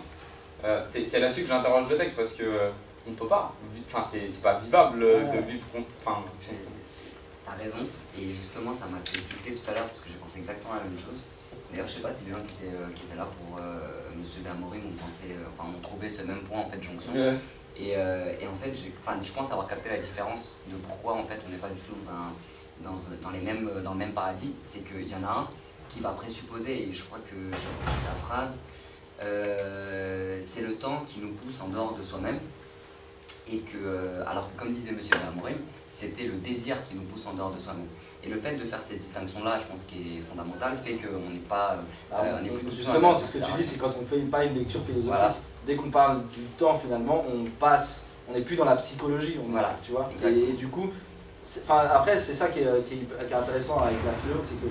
c'est là-dessus que j'interroge le texte parce que on ne peut pas, enfin c'est pas vivable de vivre constamment. T'as raison, et justement ça m'a fait tilter tout à l'heure parce que j'ai pensé exactement la même chose. D'ailleurs, je sais pas si les gens qui étaient là pour Monsieur Damorim ont trouvé ce même point en fait de jonction. Et en fait, je pense avoir capté la différence de pourquoi en fait on n'est pas du tout dans le même paradigme. C'est qu'il y en a un qui va présupposer, et je crois que j'ai la phrase, c'est le temps qui nous pousse en dehors de soi-même. Et que, alors que comme disait Monsieur Damorim, c'était le désir qui nous pousse en dehors de soi-même. Et le fait de faire cette distinction-là, je pense qui est fondamentale, fait qu'on n'est pas... justement, c'est ce que tu dis, c'est quand on fait pas une lecture philosophique, voilà. Dès qu'on parle du temps finalement, on n'est plus dans la psychologie, voilà. Tu vois. Et du coup, après c'est ça qui est intéressant avec la philo, c'est que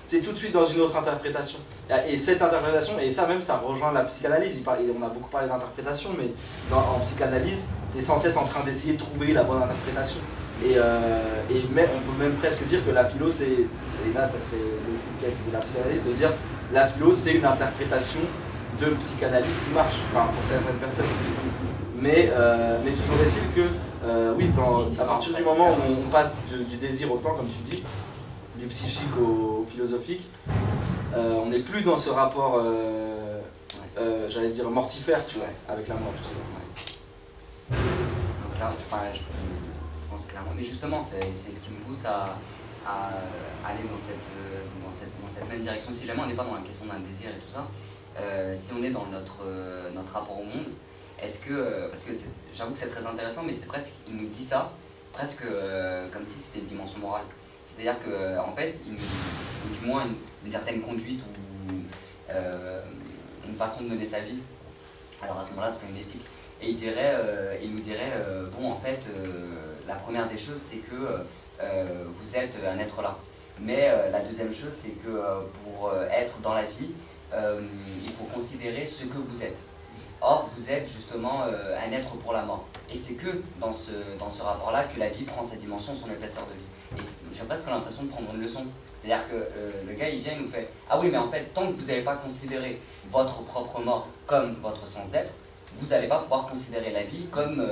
c'est tout de suite dans une autre interprétation. Et cette interprétation, et ça même, ça rejoint la psychanalyse. On a beaucoup parlé d'interprétation, mais en psychanalyse, tu es sans cesse en train d'essayer de trouver la bonne interprétation. Et on peut même presque dire que la philo, là ça serait le de la psychanalyse, de dire la philo c'est une interprétation de psychanalyse qui marche, enfin pour certaines personnes. Mais toujours est-il que, oui, à partir du moment où on passe du désir au temps, comme tu dis, du psychique au philosophique, on n'est plus dans ce rapport, j'allais dire mortifère, tu vois, avec la mort, tout ça. Donc là, je pense clairement. Mais justement, c'est ce qui me pousse à aller dans cette même direction. Si jamais on n'est pas dans la question d'un désir et tout ça, si on est dans notre rapport au monde, est-ce que, parce que j'avoue que c'est très intéressant, mais c'est presque, il nous dit ça, presque comme si c'était une dimension morale. C'est-à-dire qu'en fait, ou du moins une certaine conduite ou une façon de mener sa vie, alors à ce moment-là, c'est une éthique. Et il nous dirait, bon en fait, la première des choses c'est que vous êtes un être là. Mais la deuxième chose c'est que pour être dans la vie, il faut considérer ce que vous êtes. Or, vous êtes justement un être pour la mort. Et c'est que dans ce rapport-là que la vie prend sa dimension, son épaisseur de vie. Et j'ai presque l'impression de prendre une leçon. C'est-à-dire que le gars, il vient, il nous fait « Ah oui, mais en fait, tant que vous n'avez pas considéré votre propre mort comme votre sens d'être, vous n'allez pas pouvoir considérer la vie comme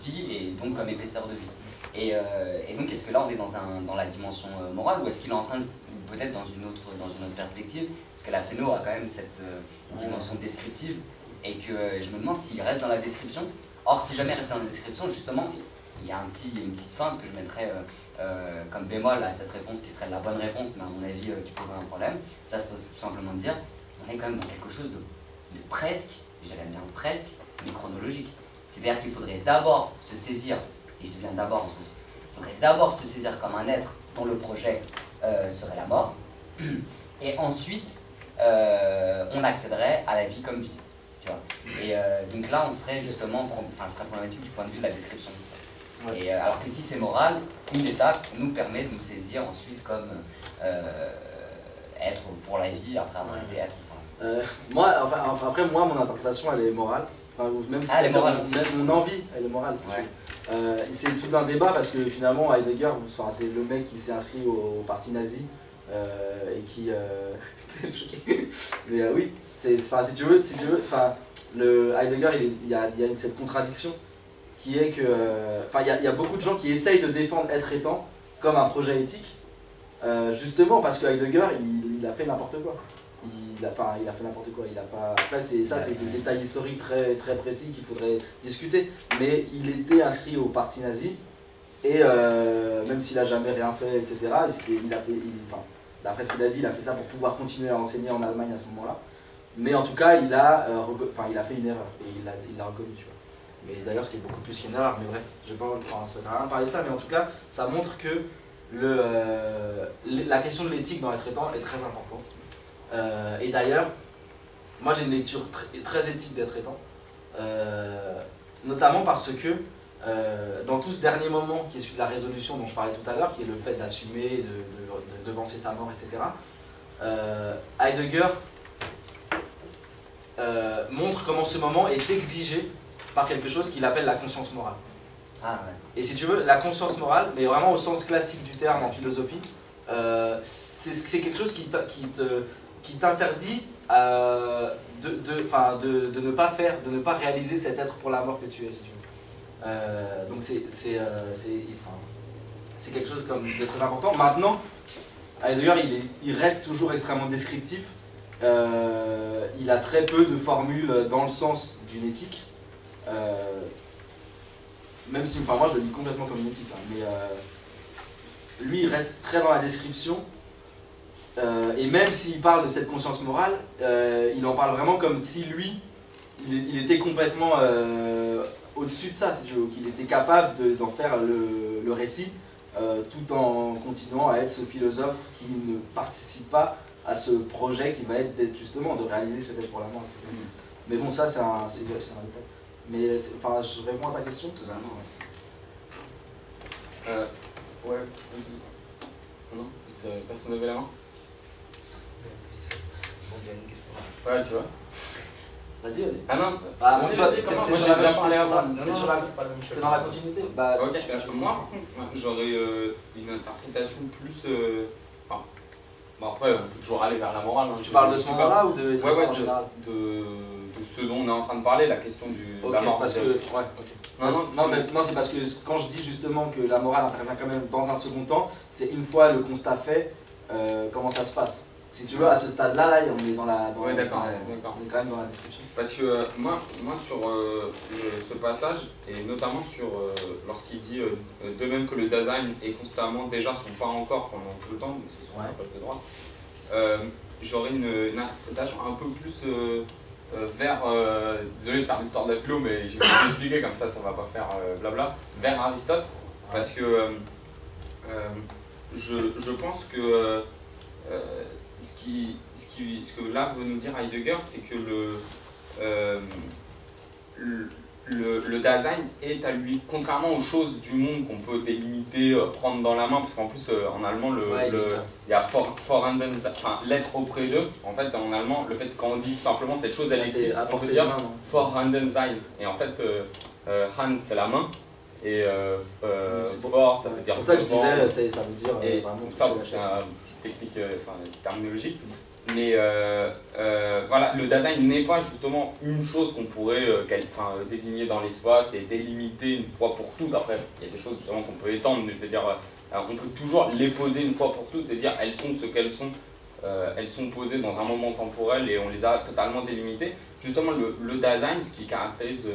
vie et donc comme épaisseur de vie. » Et donc, est-ce que là, on est dans la dimension morale ou est-ce qu'il est en train de, peut-être dans une autre perspective, parce que la phéno a quand même cette dimension descriptive, et que je me demande s'il reste dans la description. Or, si jamais il reste dans la description, justement, il y a une petite feinte que je mettrais comme bémol à cette réponse qui serait la bonne réponse, mais à mon avis qui poserait un problème. Ça, c'est tout simplement de dire, on est quand même dans quelque chose de presque, j'allais bien presque, mais chronologique. C'est-à-dire qu'il faudrait d'abord se saisir, et je dis bien d'abord, il faudrait d'abord se saisir comme un être dont le projet serait la mort, et ensuite on accéderait à la vie comme vie. Tu vois. Et donc là, on serait justement, ce serait problématique du point de vue de la description. Ouais. Et alors que si c'est moral, une étape nous permet de nous saisir ensuite comme être pour la vie après avoir été être. Moi, après, moi, mon interprétation, elle est morale. Enfin, même si elle est morale aussi. même mon envie, elle est morale. Si tu veux. C'est tout un débat parce que finalement, Heidegger, enfin, c'est le mec qui s'est inscrit au parti nazi et qui. Mais oui, si tu veux, le Heidegger, il y a cette contradiction qui est que. Enfin, il y a beaucoup de gens qui essayent de défendre être étant comme un projet éthique, justement parce que Heidegger, il a fait n'importe quoi. Il a fait n'importe quoi, il a pas... Après, c'est des détails historiques très, très précis qu'il faudrait discuter, mais il était inscrit au parti nazi, et même s'il a jamais rien fait, etc., d'après ce qu'il a dit, il a fait ça pour pouvoir continuer à enseigner en Allemagne à ce moment-là, mais en tout cas, il a fait une erreur, et il l'a reconnu, tu vois. Mais d'ailleurs, ce qui est beaucoup plus qu'une erreur, mais bref, ça sert à rien de parler de ça, mais en tout cas, ça montre que la question de l'éthique dans l'être étant est très importante. Et d'ailleurs, moi j'ai une lecture très éthique d'être étant, notamment parce que dans tout ce dernier moment qui est celui de la résolution dont je parlais tout à l'heure, qui est le fait d'assumer, de devancer sa mort, etc., Heidegger montre comment ce moment est exigé par quelque chose qu'il appelle la conscience morale. Ah, ouais. Et si tu veux, la conscience morale, mais vraiment au sens classique du terme en philosophie, c'est quelque chose qui t'interdit de ne pas faire, de ne pas réaliser cet être pour la mort que tu es, si tu veux. Donc c'est quelque chose de très important. Maintenant, Heidegger, il reste toujours extrêmement descriptif. Il a très peu de formules dans le sens d'une éthique. Même si, moi je le lis complètement comme une éthique, hein, mais lui il reste très dans la description. Et même s'il parle de cette conscience morale, il en parle vraiment comme si lui, il était complètement au-dessus de ça, si tu veux, qu'il était capable d'en faire le récit, tout en continuant à être ce philosophe qui ne participe pas à ce projet qui va être justement de réaliser cet être pour la mort, etc. Mais bon, ça c'est un détail. Mais je réponds à ta question. Totalement, ouais, vas-y. Non, personne n'avait la main? Il y a une question. Ouais, tu vois. Vas-y. Ah non, Bah, vas-y, toi, vas-y, c'est commence. sur Moi, la j'ai déjà même parlé chose, avant. c'est dans la continuité. Bah, Ok, moi, j'aurais une interprétation plus. Bon, après, on peut toujours aller vers la morale. Hein, tu parles de ce moment-là ou de ouais, en général de ce dont on est en train de parler, la question de la mort. Parce que, non, c'est parce que quand je dis justement que la morale intervient quand même dans un second temps, c'est une fois le constat fait, comment ça se passe. Si tu veux, à ce stade-là, on est Ouais, d'accord. on est quand même dans la description. Parce que moi sur ce passage, et notamment sur lorsqu'il dit de même que le Dasein est constamment, déjà son pas encore pendant tout le temps, mais c'est son appel de droit, j'aurais une interprétation un peu plus vers, désolé de faire l'histoire de la philo, mais je vais vous expliquer comme ça va pas faire blabla, vers Aristote, parce que je pense que ce que là veut nous dire Heidegger, c'est que le Dasein est à lui, contrairement aux choses du monde qu'on peut délimiter, prendre dans la main, parce qu'en plus en allemand il y a vorhanden, enfin l'être auprès d'eux. En fait en allemand, le fait quand on dit simplement cette chose elle existe, on peut dire vorhanden sein. Et en fait Hand c'est la main. Et fort, ça veut dire. C'est pour ça que je disais, ça veut dire. Et vraiment, ça, c'est une petite technique, terminologique. Mais voilà, le Dasein n'est pas justement une chose qu'on pourrait désigner dans l'espace et délimiter une fois pour toutes. Après, il y a des choses justement qu'on peut étendre, mais je veux dire, on peut toujours les poser une fois pour toutes et dire elles sont ce qu'elles sont. Elles sont posées dans un moment temporel et on les a totalement délimitées. Justement, le Dasein, ce qui caractérise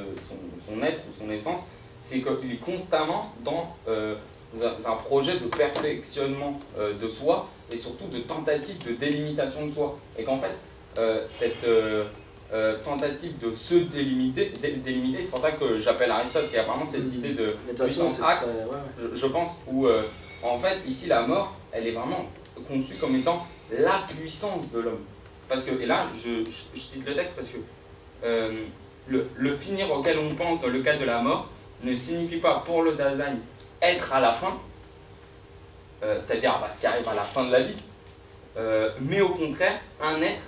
son être ou son essence, c'est qu'il est constamment dans un projet de perfectionnement de soi et surtout de tentative de délimitation de soi. Et qu'en fait, cette tentative de se délimiter, c'est pour ça que j'appelle Aristote, il y a vraiment cette idée de puissance-acte, je pense, où en fait, ici, la mort, elle est vraiment conçue comme étant la puissance de l'homme. C'est parce que, et là, je cite le texte parce que le finir auquel on pense dans le cas de la mort ne signifie pas pour le Dasein être à la fin, c'est-à-dire ce qui arrive à la fin de la vie, mais au contraire un être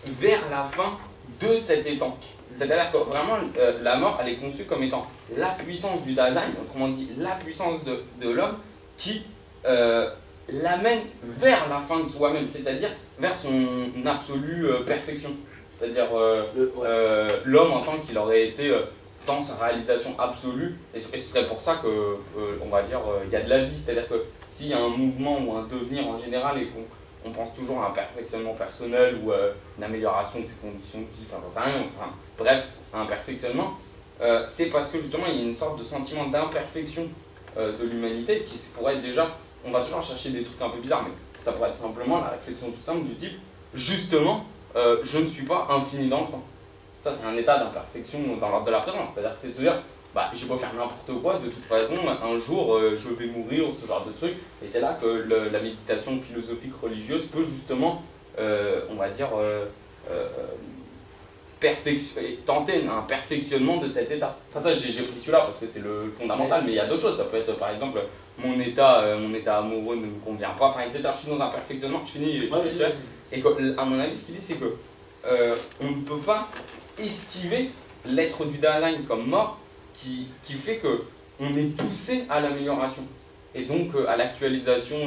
vers la fin de cet étang. C'est-à-dire que vraiment, la mort, elle est conçue comme étant la puissance du Dasein, autrement dit, la puissance de l'homme qui l'amène vers la fin de soi-même, c'est-à-dire vers son absolue perfection. C'est-à-dire l'homme en tant qu'il aurait été dans sa réalisation absolue, et ce serait pour ça que, on va dire, il y a de la vie. C'est-à-dire que s'il y a un mouvement ou un devenir en général et qu'on pense toujours à un perfectionnement personnel ou une amélioration de ses conditions de vie, enfin j'en sais rien, enfin, bref, un perfectionnement, c'est parce que justement il y a une sorte de sentiment d'imperfection de l'humanité qui pourrait être déjà, on va toujours chercher des trucs un peu bizarres, mais ça pourrait être simplement la réflexion tout simple du type, justement, je ne suis pas infini dans le temps. Ça c'est un état d'imperfection dans l'ordre de la présence, c'est-à-dire que c'est de se dire, bah, je peux faire n'importe quoi, de toute façon, un jour je vais mourir, ce genre de truc. Et c'est là que la méditation philosophique religieuse peut justement, on va dire, tenter un perfectionnement de cet état. Enfin ça, j'ai pris celui-là parce que c'est le fondamental, mais il y a d'autres choses. Ça peut être par exemple, mon état amoureux ne me convient pas, enfin etc. Je suis dans un perfectionnement, je finis, et que, à mon avis, ce qu'il dit, c'est que on ne peut pas esquiver l'être du Dasein comme mort, qui fait qu'on est poussé à l'amélioration et donc à l'actualisation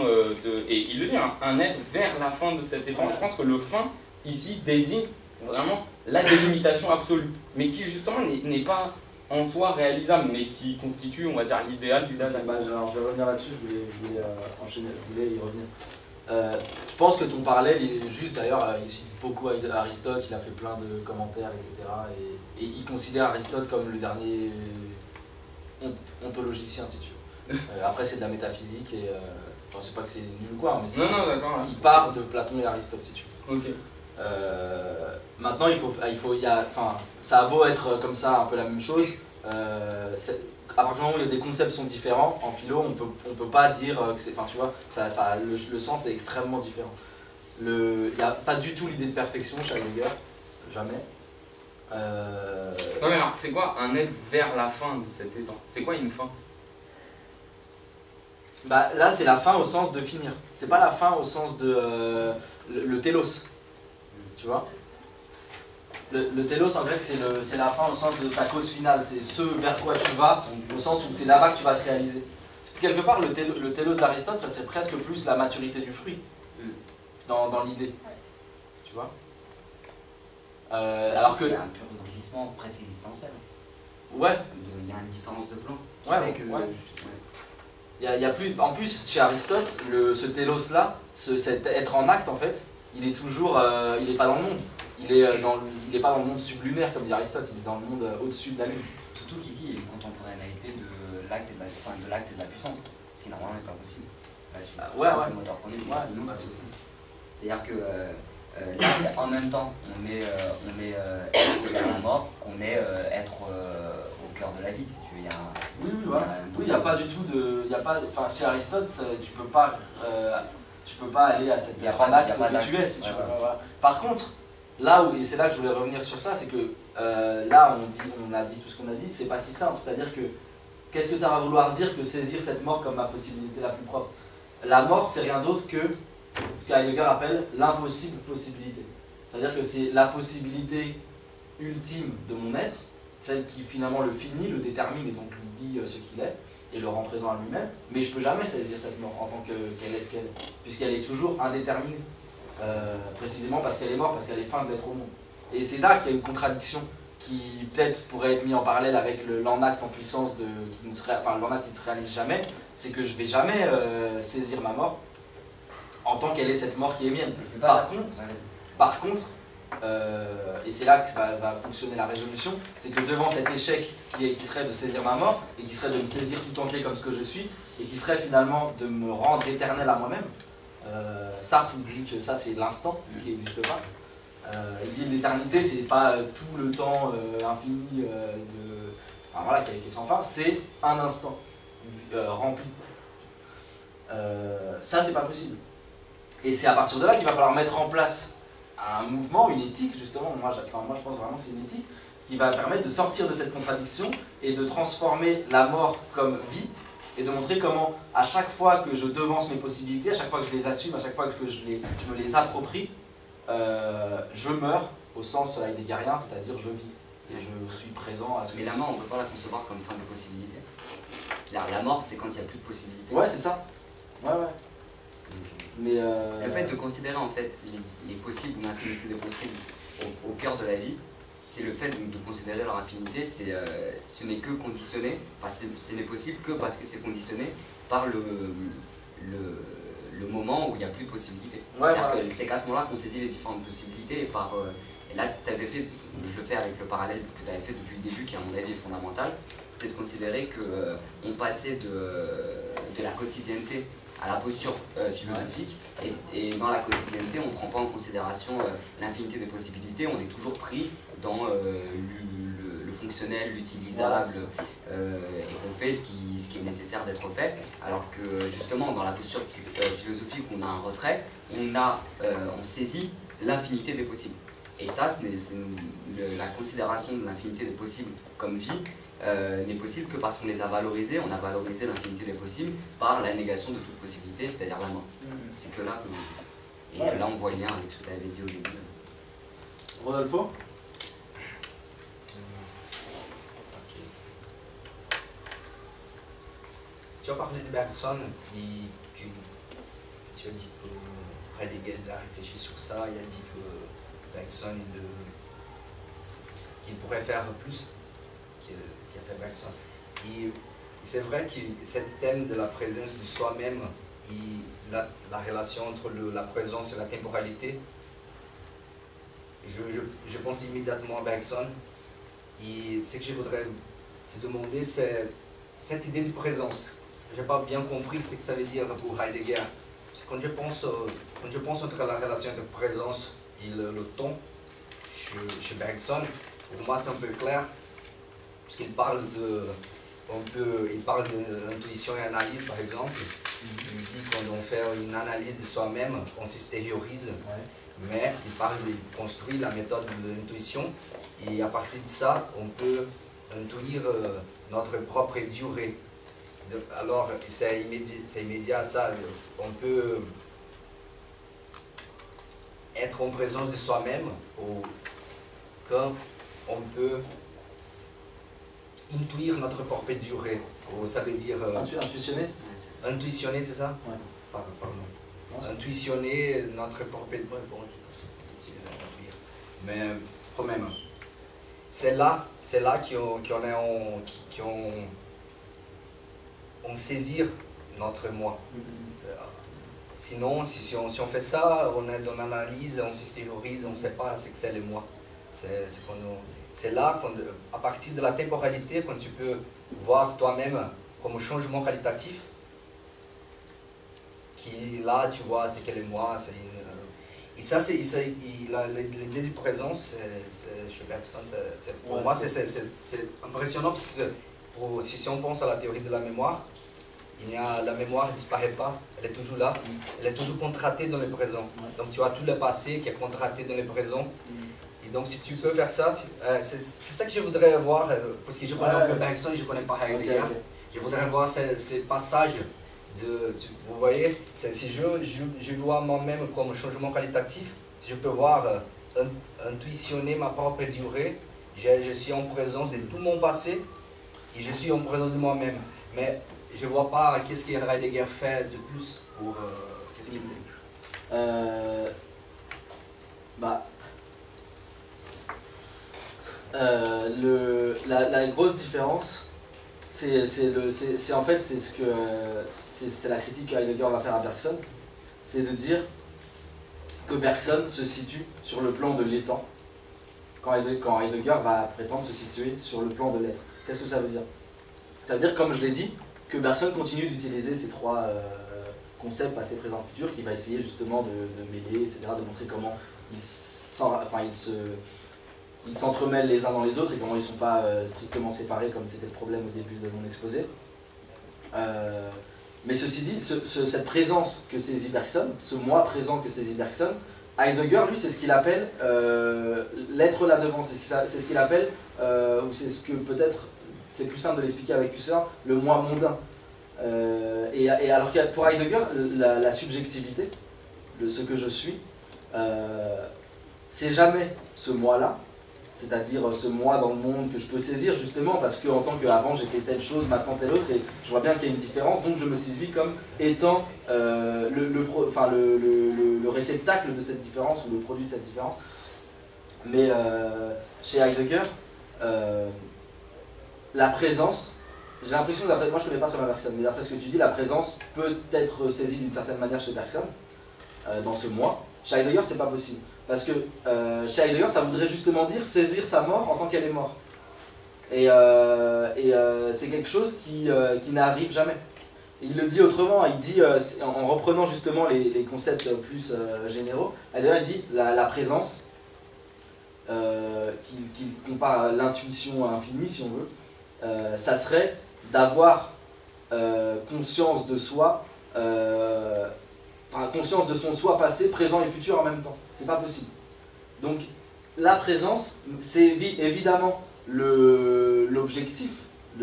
et il le dit, hein, un être vers la fin de cet étang. Je pense que le fin ici désigne vraiment la délimitation absolue, mais qui justement n'est pas en soi réalisable, mais qui constitue, on va dire, l'idéal du Dasein. Alors je vais revenir là-dessus, je voulais enchaîner, je voulais y revenir. Je pense que ton parallèle il est juste, d'ailleurs il cite beaucoup Aristote, il a fait plein de commentaires, etc. Et il considère Aristote comme le dernier ontologicien, si tu veux. Après c'est de la métaphysique, et enfin c'est pas que c'est nul ou quoi, mais il part de Platon et Aristote, si tu veux. Okay. Maintenant ça a beau être comme ça un peu la même chose, à partir du moment où les concepts sont différents, en philo, on peut pas dire que c'est... Enfin, tu vois, le sens est extrêmement différent. Il n'y a pas du tout l'idée de perfection chez Heidegger, jamais. Non mais alors, c'est quoi un être vers la fin de cet étang? C'est quoi une fin? Bah, là, c'est la fin au sens de finir. C'est pas la fin au sens de... le télos, tu vois. Le télos en grec c'est la fin au sens de ta cause finale, c'est ce vers quoi tu vas, au sens où c'est là-bas que tu vas te réaliser. Quelque part le télos d'Aristote, ça c'est presque plus la maturité du fruit, dans l'idée, tu vois. Alors que... Il y a un pur glissement pré-existentiel. Ouais. Il y a une différence de plan. Ouais, Il y a plus... En plus, chez Aristote, ce télos là, cet être en acte en fait, il est toujours... il n'est pas dans le monde. Il est pas dans le monde sublunaire comme dit Aristote, il est dans le monde au-dessus de la lune. Surtout qu'ici, il y a une contemporanéité de l'acte et de la puissance, ce qui normalement n'est pas possible. Le moteur premier, sinon c'est possible. C'est-à-dire que là, c'est en même temps, on met être égal à mort, on met être au cœur de la vie, si tu veux. Il n'y a pas du tout de... Enfin, chez Aristote, tu peux pas aller à cette être en acte que tu es. Par contre, là où, et c'est là que je voulais revenir sur ça, c'est que là on a dit tout ce qu'on a dit, c'est pas si simple, c'est-à-dire que qu'est-ce que ça va vouloir dire que saisir cette mort comme ma possibilité la plus propre? La mort c'est rien d'autre que ce qu'Heidegger appelle l'impossible possibilité, c'est-à-dire que c'est la possibilité ultime de mon être, celle qui finalement le finit, le détermine et donc lui dit ce qu'il est et le rend présent à lui-même, mais je peux jamais saisir cette mort en tant qu'elle est ce qu'elle est, puisqu'elle est toujours indéterminée. Précisément parce qu'elle est morte, parce qu'elle est fin d'être au monde. Et c'est là qu'il y a une contradiction qui peut-être pourrait être mise en parallèle avec l'en-acte en puissance l'en-acte qui ne se réalise jamais, c'est que je ne vais jamais saisir ma mort en tant qu'elle est cette mort qui est mienne. Par contre, et c'est là que va fonctionner la résolution, c'est que devant cet échec qui serait de saisir ma mort, et qui serait de me saisir tout entier comme ce que je suis, et qui serait finalement de me rendre éternel à moi-même, Sartre dit que ça c'est l'instant qui n'existe pas. Il dit que l'éternité c'est pas tout le temps infini qui est sans fin, c'est un instant rempli. Ça c'est pas possible. Et c'est à partir de là qu'il va falloir mettre en place un mouvement, une éthique justement, moi je pense vraiment que c'est une éthique qui va permettre de sortir de cette contradiction et de transformer la mort comme vie, et de montrer comment, à chaque fois que je devance mes possibilités, à chaque fois que je les assume, à chaque fois que je me les approprie, je meurs au sens heideggerien, c'est-à-dire je vis. Et je suis présent à ce que Mais la mort, on ne peut pas la concevoir comme fin de possibilité. La mort, c'est quand il n'y a plus de possibilité. Ouais, c'est ça. Ouais. Mais le fait de considérer en fait les possibles ou l'infinité des possibles au cœur de la vie, c'est le fait de considérer leur infinité, ce n'est que conditionné, enfin ce n'est possible que parce que c'est conditionné par le moment où il n'y a plus de possibilités. C'est qu'à ce moment-là qu'on saisit les différentes possibilités et là tu avais fait, je le fais avec le parallèle que tu avais fait depuis le début qui à mon avis est fondamental, c'est de considérer qu'on passait de la quotidienneté à la posture philosophique et dans la quotidienneté on ne prend pas en considération l'infinité des possibilités, on est toujours pris dans le fonctionnel, l'utilisable et qu'on fait ce qui est nécessaire d'être fait, alors que justement dans la posture philosophique on a un retrait, on saisit l'infinité des possibles. Et ça, la considération de l'infinité des possibles comme vie n'est possible que parce qu'on les a valorisés, on a valorisé l'infinité des possibles par la négation de toute possibilité, c'est-à-dire la mort. C'est que là là on voit le lien avec ce que tu avais dit au début. Rodolfo? Tu as parlé de Bergson, tu as dit que Heidegger a réfléchi sur ça, il a dit que Bergson qu'il pourrait faire plus qu'a fait Bergson. Et c'est vrai que ce thème de la présence de soi-même et la relation entre la présence et la temporalité, je pense immédiatement à Bergson. Et ce que je voudrais te demander, c'est cette idée de présence. Je n'ai pas bien compris ce que ça veut dire pour Heidegger. Quand je pense entre la relation de présence et le temps, chez Bergson, pour moi c'est un peu clair, parce qu'il parle d'intuition et analyse par exemple. Il dit quand on fait une analyse de soi-même, on s'extériorise, mais il construit la méthode de l'intuition, et à partir de ça, on peut intuire notre propre durée. Alors c'est immédiat ça, on peut être en présence de soi-même, quand on peut intuire notre propre durée, ça veut dire... Intuitionner? Intuitionner, c'est ça? Ouais. Pardon. Intuitionner notre propre... Bon, je sais pas intuire. Mais quand même, c'est là qu'on saisit notre moi. Sinon, si on fait ça, on est dans l'analyse, on s'extériorise, on ne sait pas ce que c'est le moi. C'est là, à partir de la temporalité, quand tu peux voir toi-même comme changement qualitatif, qui là, tu vois, c'est quel est moi, et ça, l'idée de présence, chez Bergson, pour moi, c'est impressionnant, parce que si on pense à la théorie de la mémoire, la mémoire ne disparaît pas, elle est toujours là, elle est toujours contractée dans le présent. Donc tu as tout le passé qui est contracté dans le présent. Et donc si tu peux faire ça, c'est ça que je voudrais voir, parce que je connais un peu Bergson et je ne connais pas Heidegger. Je voudrais voir ces passages, vous voyez, si je vois moi-même comme changement qualitatif, si je peux voir, intuitionner ma propre durée, je suis en présence de tout mon passé et je suis en présence de moi-même. Mais je ne vois pas qu'est-ce que Heidegger fait de plus pour... qu'est-ce qu'il fait la grosse différence, c'est en fait c'est la critique que Heidegger va faire à Bergson, c'est de dire que Bergson se situe sur le plan de l'étant, quand Heidegger va prétendre se situer sur le plan de l'être. Qu'est-ce que ça veut dire? Ça veut dire, comme je l'ai dit, que Bergson continue d'utiliser ces trois concepts, passé, présent, futur, qui va essayer justement de mêler, etc., de montrer comment ils s'entremêlent les uns dans les autres et comment ils ne sont pas strictement séparés comme c'était le problème au début de mon exposé. Mais ceci dit, cette présence que saisit Bergson, ce moi présent que saisit Bergson, Heidegger, lui, c'est ce qu'il appelle l'être là-devant, c'est ce qu'il appelle, ou c'est ce que peut-être, c'est plus simple de l'expliquer avec Husserl, le moi mondain. Et alors que pour Heidegger, la subjectivité, ce que je suis, c'est jamais ce moi-là, c'est-à-dire ce moi dans le monde que je peux saisir justement parce qu'en tant qu'avant j'étais telle chose, maintenant telle autre, et je vois bien qu'il y a une différence, donc je me saisis comme étant le réceptacle de cette différence ou le produit de cette différence. Mais chez Heidegger, la présence, j'ai l'impression, moi je connais pas très bien Bergson, mais d'après ce que tu dis, la présence peut être saisie d'une certaine manière chez Bergson, dans ce moi. Chez Heidegger, c'est pas possible. Parce que chez Heidegger, ça voudrait justement dire saisir sa mort en tant qu'elle est morte. Et c'est quelque chose qui n'arrive jamais. Il le dit autrement, il dit, en reprenant justement les concepts plus généraux, Heidegger dit la présence, qu'il compare à l'intuition infinie si on veut, ça serait d'avoir conscience de soi, conscience de son soi passé, présent et futur en même temps. C'est pas possible. Donc la présence, c'est évidemment l'objectif,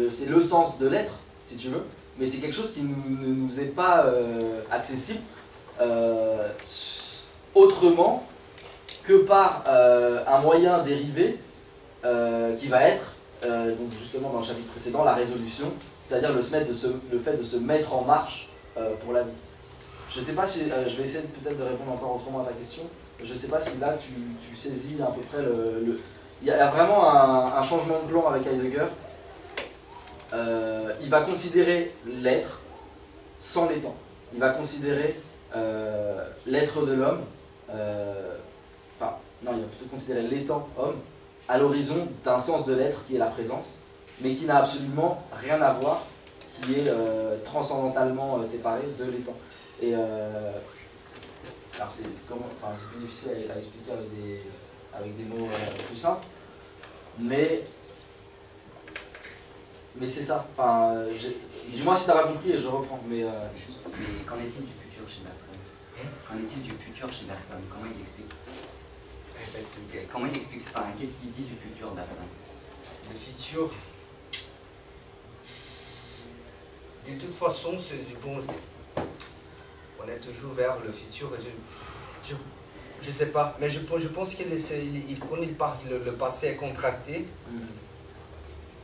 c'est le sens de l'être, si tu veux, mais c'est quelque chose qui ne nous est pas accessible autrement que par un moyen dérivé qui va être, donc justement dans le chapitre précédent, la résolution, c'est-à-dire le fait de se mettre en marche pour la vie. Je sais pas si, je vais essayer peut-être de répondre encore autrement à ta question, je sais pas si là tu saisis à peu près il y a vraiment un changement de plan avec Heidegger. Il va considérer l'être sans l'étant. Il va considérer l'être de l'homme, non, il va plutôt considérer l'étant homme à l'horizon d'un sens de l'être qui est la présence, mais qui n'a absolument rien à voir, qui est transcendantalement séparé de l'étant. Et alors c'est plus difficile à expliquer avec des mots plus simples, mais c'est ça. Dis-moi si tu n'as pas compris et je reprends. Mais qu'en est-il du futur chez Bergson? Qu'en est-il du futur chez Bergson? Comment il explique? Comment il explique? Qu'est-ce qu'il dit du futur, Bergson? Le futur, de toute façon, bon, on est toujours vers le futur. Je sais pas, mais je pense qu'il connaît le passé est contracté.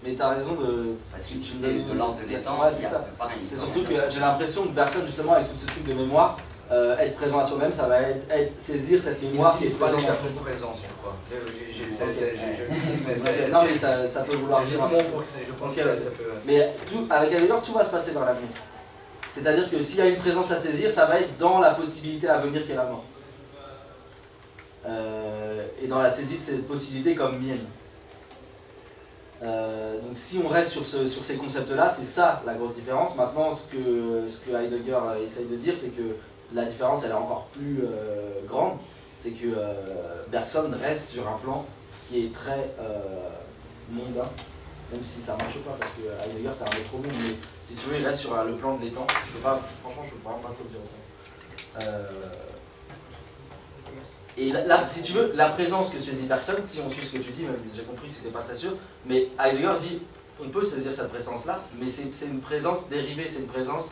Mais tu as raison de... Parce que si c'est de l'ordre de l'étant, ouais, c'est ça. C'est surtout que j'ai l'impression que personne, justement, avec tout ce truc de mémoire, être présent à soi-même, ça va être saisir cette mémoire qui est pas présente. déjà pour présence, je crois. J'utilise, mais non, mais ça peut vouloir dire... C'est justement pour que je pense que ça peut... Mais avec Heidegger, tout va se passer vers l'avenir. C'est-à-dire que s'il y a une présence à saisir, ça va être dans la possibilité à venir qu'est la mort. Et dans la saisie de cette possibilité comme mienne. Donc si on reste sur ces concepts-là, c'est ça la grosse différence. Maintenant, ce que Heidegger essaye de dire, c'est que la différence elle est encore plus grande. C'est que Bergson reste sur un plan qui est très mondain, même si ça marche pas, parce que Heidegger c'est un autre monde, mais si tu veux, il reste sur le plan de l'étang. Franchement, je peux vraiment pas trop le dire autrement. Et là, si tu veux, la présence que saisit Bergson, si on suit ce que tu dis, même j'ai compris que c'était pas très sûr, mais Heidegger dit on peut saisir cette présence-là, mais c'est une présence dérivée, c'est une présence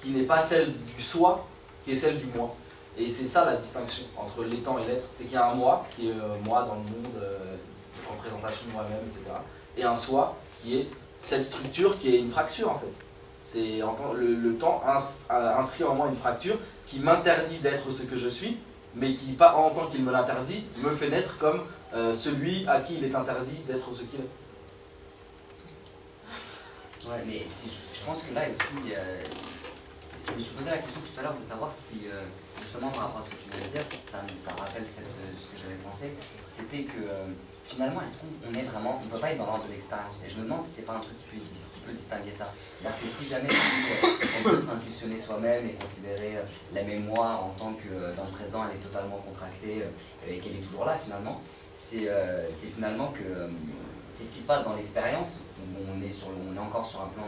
qui n'est pas celle du soi, qui est celle du moi. Et c'est ça la distinction entre l'étant et l'être, c'est qu'il y a un moi, qui est moi dans le monde, représentation de moi-même, etc. Et un soi, qui est cette structure qui est une fracture en fait. C'est le temps inscrit en moi une fracture qui m'interdit d'être ce que je suis, mais qui, pas en tant qu'il me l'interdit, me fait naître comme celui à qui il est interdit d'être ce qu'il est. Ouais, mais je pense que là aussi, je me suis posé la question tout à l'heure de savoir si, justement par rapport à ce que tu viens de dire, ça rappelle ce que j'avais pensé, c'était que finalement, est-ce qu'on est vraiment, on ne peut pas être dans l'ordre de l'expérience, et je me demande si c'est pas un truc qui peut distinguer ça. C'est-à-dire que si jamais on peut s'intuitionner soi-même et considérer la mémoire en tant que dans le présent elle est totalement contractée et qu'elle est toujours là finalement, c'est finalement que c'est ce qui se passe dans l'expérience, où on est encore sur un plan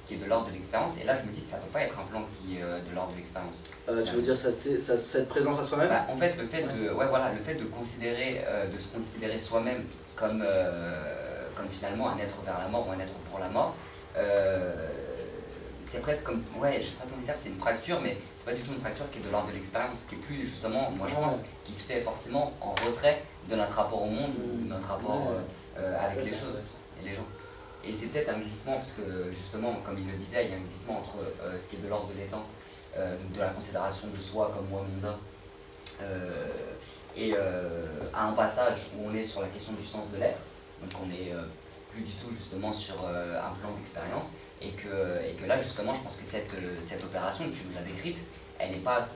qui est de l'ordre de l'expérience, et là je me dis que ça ne peut pas être un plan qui est de l'ordre de l'expérience. Tu veux dire cette présence à soi-même? En fait, le fait de considérer, de se considérer soi-même comme c'est presque comme, ouais, je sais pas comment dire, c'est une fracture, mais c'est pas du tout une fracture qui est de l'ordre de l'expérience, qui est plus justement, moi je pense, qui se fait forcément en retrait de notre rapport au monde, de notre rapport avec les choses et les gens. Et c'est peut-être un glissement, parce que justement, comme il le disait, il y a un glissement entre ce qui est de l'ordre de l'étang, de la considération de soi comme moi mondain, et à un passage où on est sur la question du sens de l'être, donc on est plus du tout justement sur un plan d'expérience, et que là justement je pense que cette opération que tu nous as décrite, elle n'est pas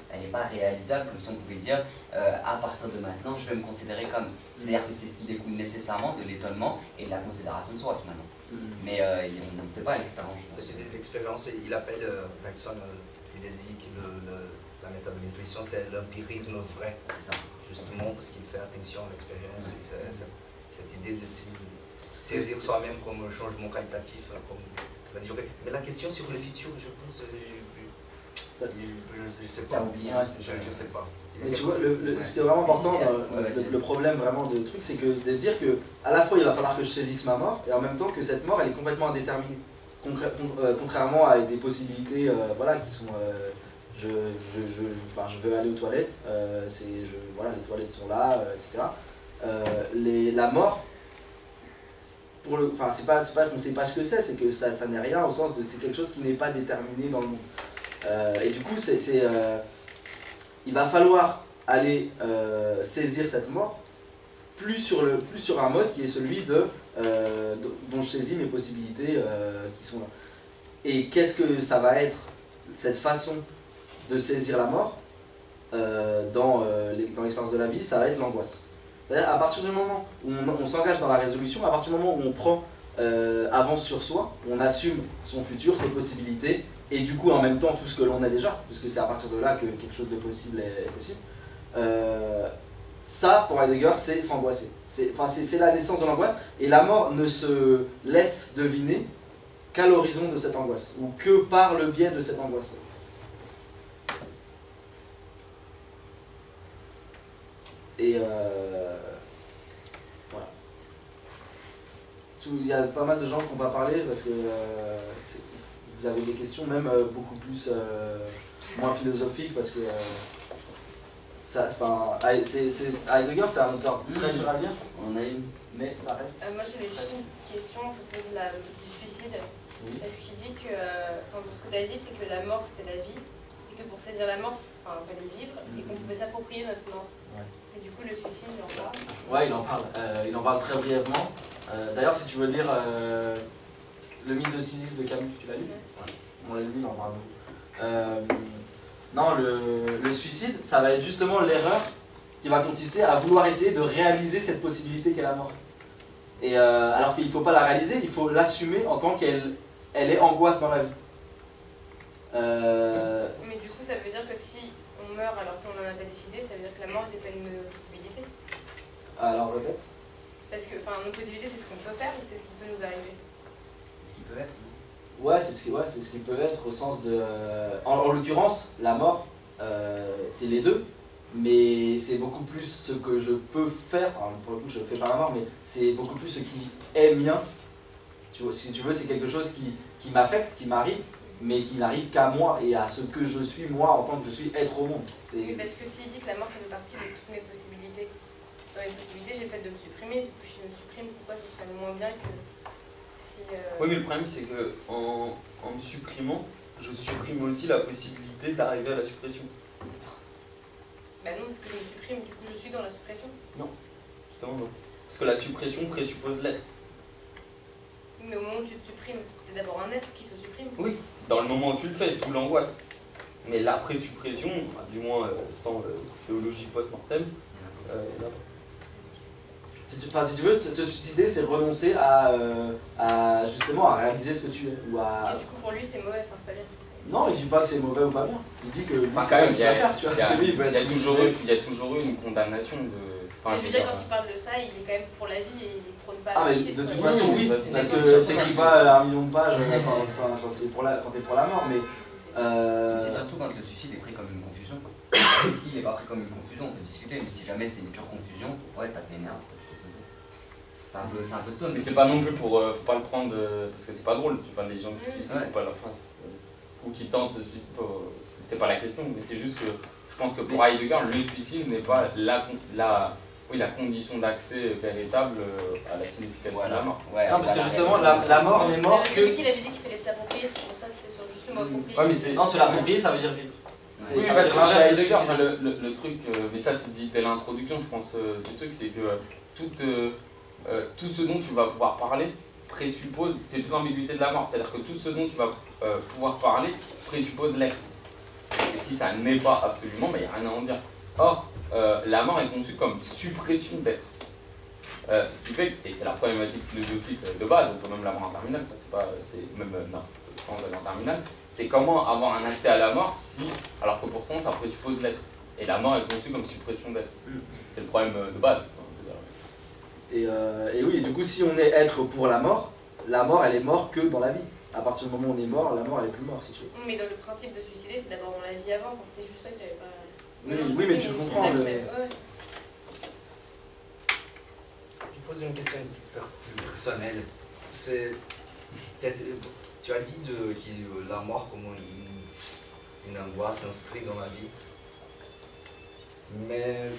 réalisable comme si on pouvait dire à partir de maintenant je vais me considérer comme. C'est-à-dire que c'est ce qui découle nécessairement de l'étonnement et de la considération de soi finalement. Mais on ne fait pas l'expérience. C'est l'expérience, il appelle Bergson, il a dit que la méthode de l'intuition c'est l'empirisme vrai. C'est ça. Justement parce qu'il fait attention à l'expérience et cette idée de saisir soi-même comme un changement qualitatif, comme la durée. Mais la question sur le futur, je pense, je sais pas. Je sais pas. Mais tu vois, ce qui est vraiment important, le problème vraiment de truc, c'est que de dire que à la fois il va falloir que je saisisse ma mort, et en même temps que cette mort elle est complètement indéterminée. Contrairement à des possibilités voilà, qui sont je veux aller aux toilettes, voilà, les toilettes sont là, etc. La mort, c'est pas qu'on ne sait pas ce que c'est que ça n'est rien au sens de c'est quelque chose qui n'est pas déterminé dans le monde. Et du coup, il va falloir aller saisir cette mort plus sur un mode qui est celui dont je saisis mes possibilités qui sont là. Et qu'est-ce que ça va être cette façon de saisir la mort dans l'expérience de la vie? Ça va être l'angoisse. C'est-à-dire à partir du moment où on s'engage dans la résolution, à partir du moment où on prend avance sur soi, on assume son futur, ses possibilités, et du coup en même temps tout ce que l'on a déjà, puisque c'est à partir de là que quelque chose de possible est possible. Ça, pour Heidegger, c'est s'angoisser. C'est la naissance de l'angoisse, et la mort ne se laisse deviner qu'à l'horizon de cette angoisse, ou que par le biais de cette angoisse. Et voilà. Il y a pas mal de gens qui n'ont pas parlé parce que vous avez des questions même beaucoup plus moins philosophiques parce que Heidegger c'est un auteur très dur à lire. On a une, mais ça reste. Moi j'avais juste une question à propos du suicide. Oui. Est-ce qu'il dit que, ce que tu as dit c'est que la mort c'était la vie et que pour saisir la mort, il fallait vivre et qu'on pouvait s'approprier notre mort. Ouais. Et du coup, le suicide, il en parle? Ouais, il en parle très brièvement. D'ailleurs, si tu veux lire le mythe de Sisyphe de Camus, tu l'as lu? Ouais. On l'a lu, il en parle beaucoup. Non, le suicide, ça va être justement l'erreur qui va consister à vouloir essayer de réaliser cette possibilité qu'est la mort. Et alors qu'il ne faut pas la réaliser, il faut l'assumer en tant qu'elle est angoisse dans la vie. Mais du coup, ça veut dire que si on meurt alors qu'on n'en a pas décidé, ça veut dire que la mort n'est pas une possibilité? Alors répète. Parce que une possibilité, c'est ce qu'on peut faire ou c'est ce qui peut nous arriver? C'est ce qui peut être. Ouais, c'est ce qui peut être au sens de... En l'occurrence, la mort, c'est les deux, mais c'est beaucoup plus ce que je peux faire, enfin, pour le coup je ne fais pas la mort, mais c'est beaucoup plus ce qui est mien. Tu vois, si tu veux, c'est quelque chose qui m'affecte, qui m'arrive, mais qui n'arrive qu'à moi et à ce que je suis moi en tant que je suis être au monde. Oui, parce que s'il dit que la mort ça fait partie de toutes mes possibilités, dans mes possibilités j'ai le fait de me supprimer, du coup si je me supprime, pourquoi ce serait moins bien que si... Oui, mais le problème c'est que en me supprimant, je supprime aussi la possibilité d'arriver à la suppression. Bah non, parce que je me supprime, du coup je suis dans la suppression. Non, justement non. Parce que la suppression présuppose l'être. Mais au moment où tu te supprimes, c'est d'abord un être qui se supprime. Oui, dans le moment où tu le fais, d'où l'angoisse. Mais l'après-suppression, du moins sans théologie post-mortem, si tu veux, te suicider, c'est renoncer justement à réaliser ce que tu es. Et du coup, pour lui, c'est mauvais, c'est pas bien. Non, il dit pas que c'est mauvais ou pas bien. Il dit que il y a toujours eu une condamnation de... Enfin, je veux dire, quand il parle de ça, il est quand même pour la vie et il prône pas la vie. De toute façon, oui, parce que t'écris pas 1 million de pages quand t'es pour la mort, mais... C'est surtout quand le suicide est pris comme une confusion. S'il n'est pas pris comme une confusion, on peut discuter, mais si jamais c'est une pure confusion, ouais, t'as fait une erreur. C'est un peu stone. Mais c'est pas non plus pour... faut pas le prendre... parce que c'est pas drôle, tu parles des gens qui se suicident, faut pas leur face. ou qui tente de se suicider, c'est pas la question, mais c'est juste que je pense que pour Heidegger, le suicide n'est pas la condition d'accès véritable à la signification de la mort. Ouais, Non, parce que voilà, justement, réalisation. la mort n'est morte C'est lui que. qui l'avait dit qu'il fallait se l'approprier, c'est pour ça que c'était sur juste le mot approprié. Ouais, mais c'est. Non, se l'approprier, ça veut dire vivre. Ouais. Oui, ça parce veut que dire chez l'inverse de Heidegger, suicide. le truc, mais ça c'est dit dès l'introduction, je pense, du truc, c'est que tout ce dont tu vas pouvoir parler présuppose, c'est toute l'ambiguïté de la mort, c'est-à-dire que tout ce dont tu vas pouvoir parler présuppose l'être. Et si ça n'est pas absolument, il n'y a rien à en dire. Or, la mort est conçue comme suppression d'être. Ce qui fait, et c'est la problématique philosophique de base, on peut même l'avoir en terminale, c'est même sans aller en terminale, c'est comment avoir un accès à la mort si, alors que pourtant ça présuppose l'être. Et la mort est conçue comme suppression d'être. C'est le problème de base. Et oui, du coup, si on est être pour la mort elle est morte que dans la vie. À partir du moment où on est mort, la mort elle est plus morte si tu veux. Mais dans le principe de suicider, c'est d'abord dans la vie avant, enfin, c'était juste ça que j'avais pas. Oui, mais tu le comprends. C'est ça que le- ouais. Je vais poser une question plus personnelle. Tu as dit que la mort comme une angoisse inscrite dans la vie. Mais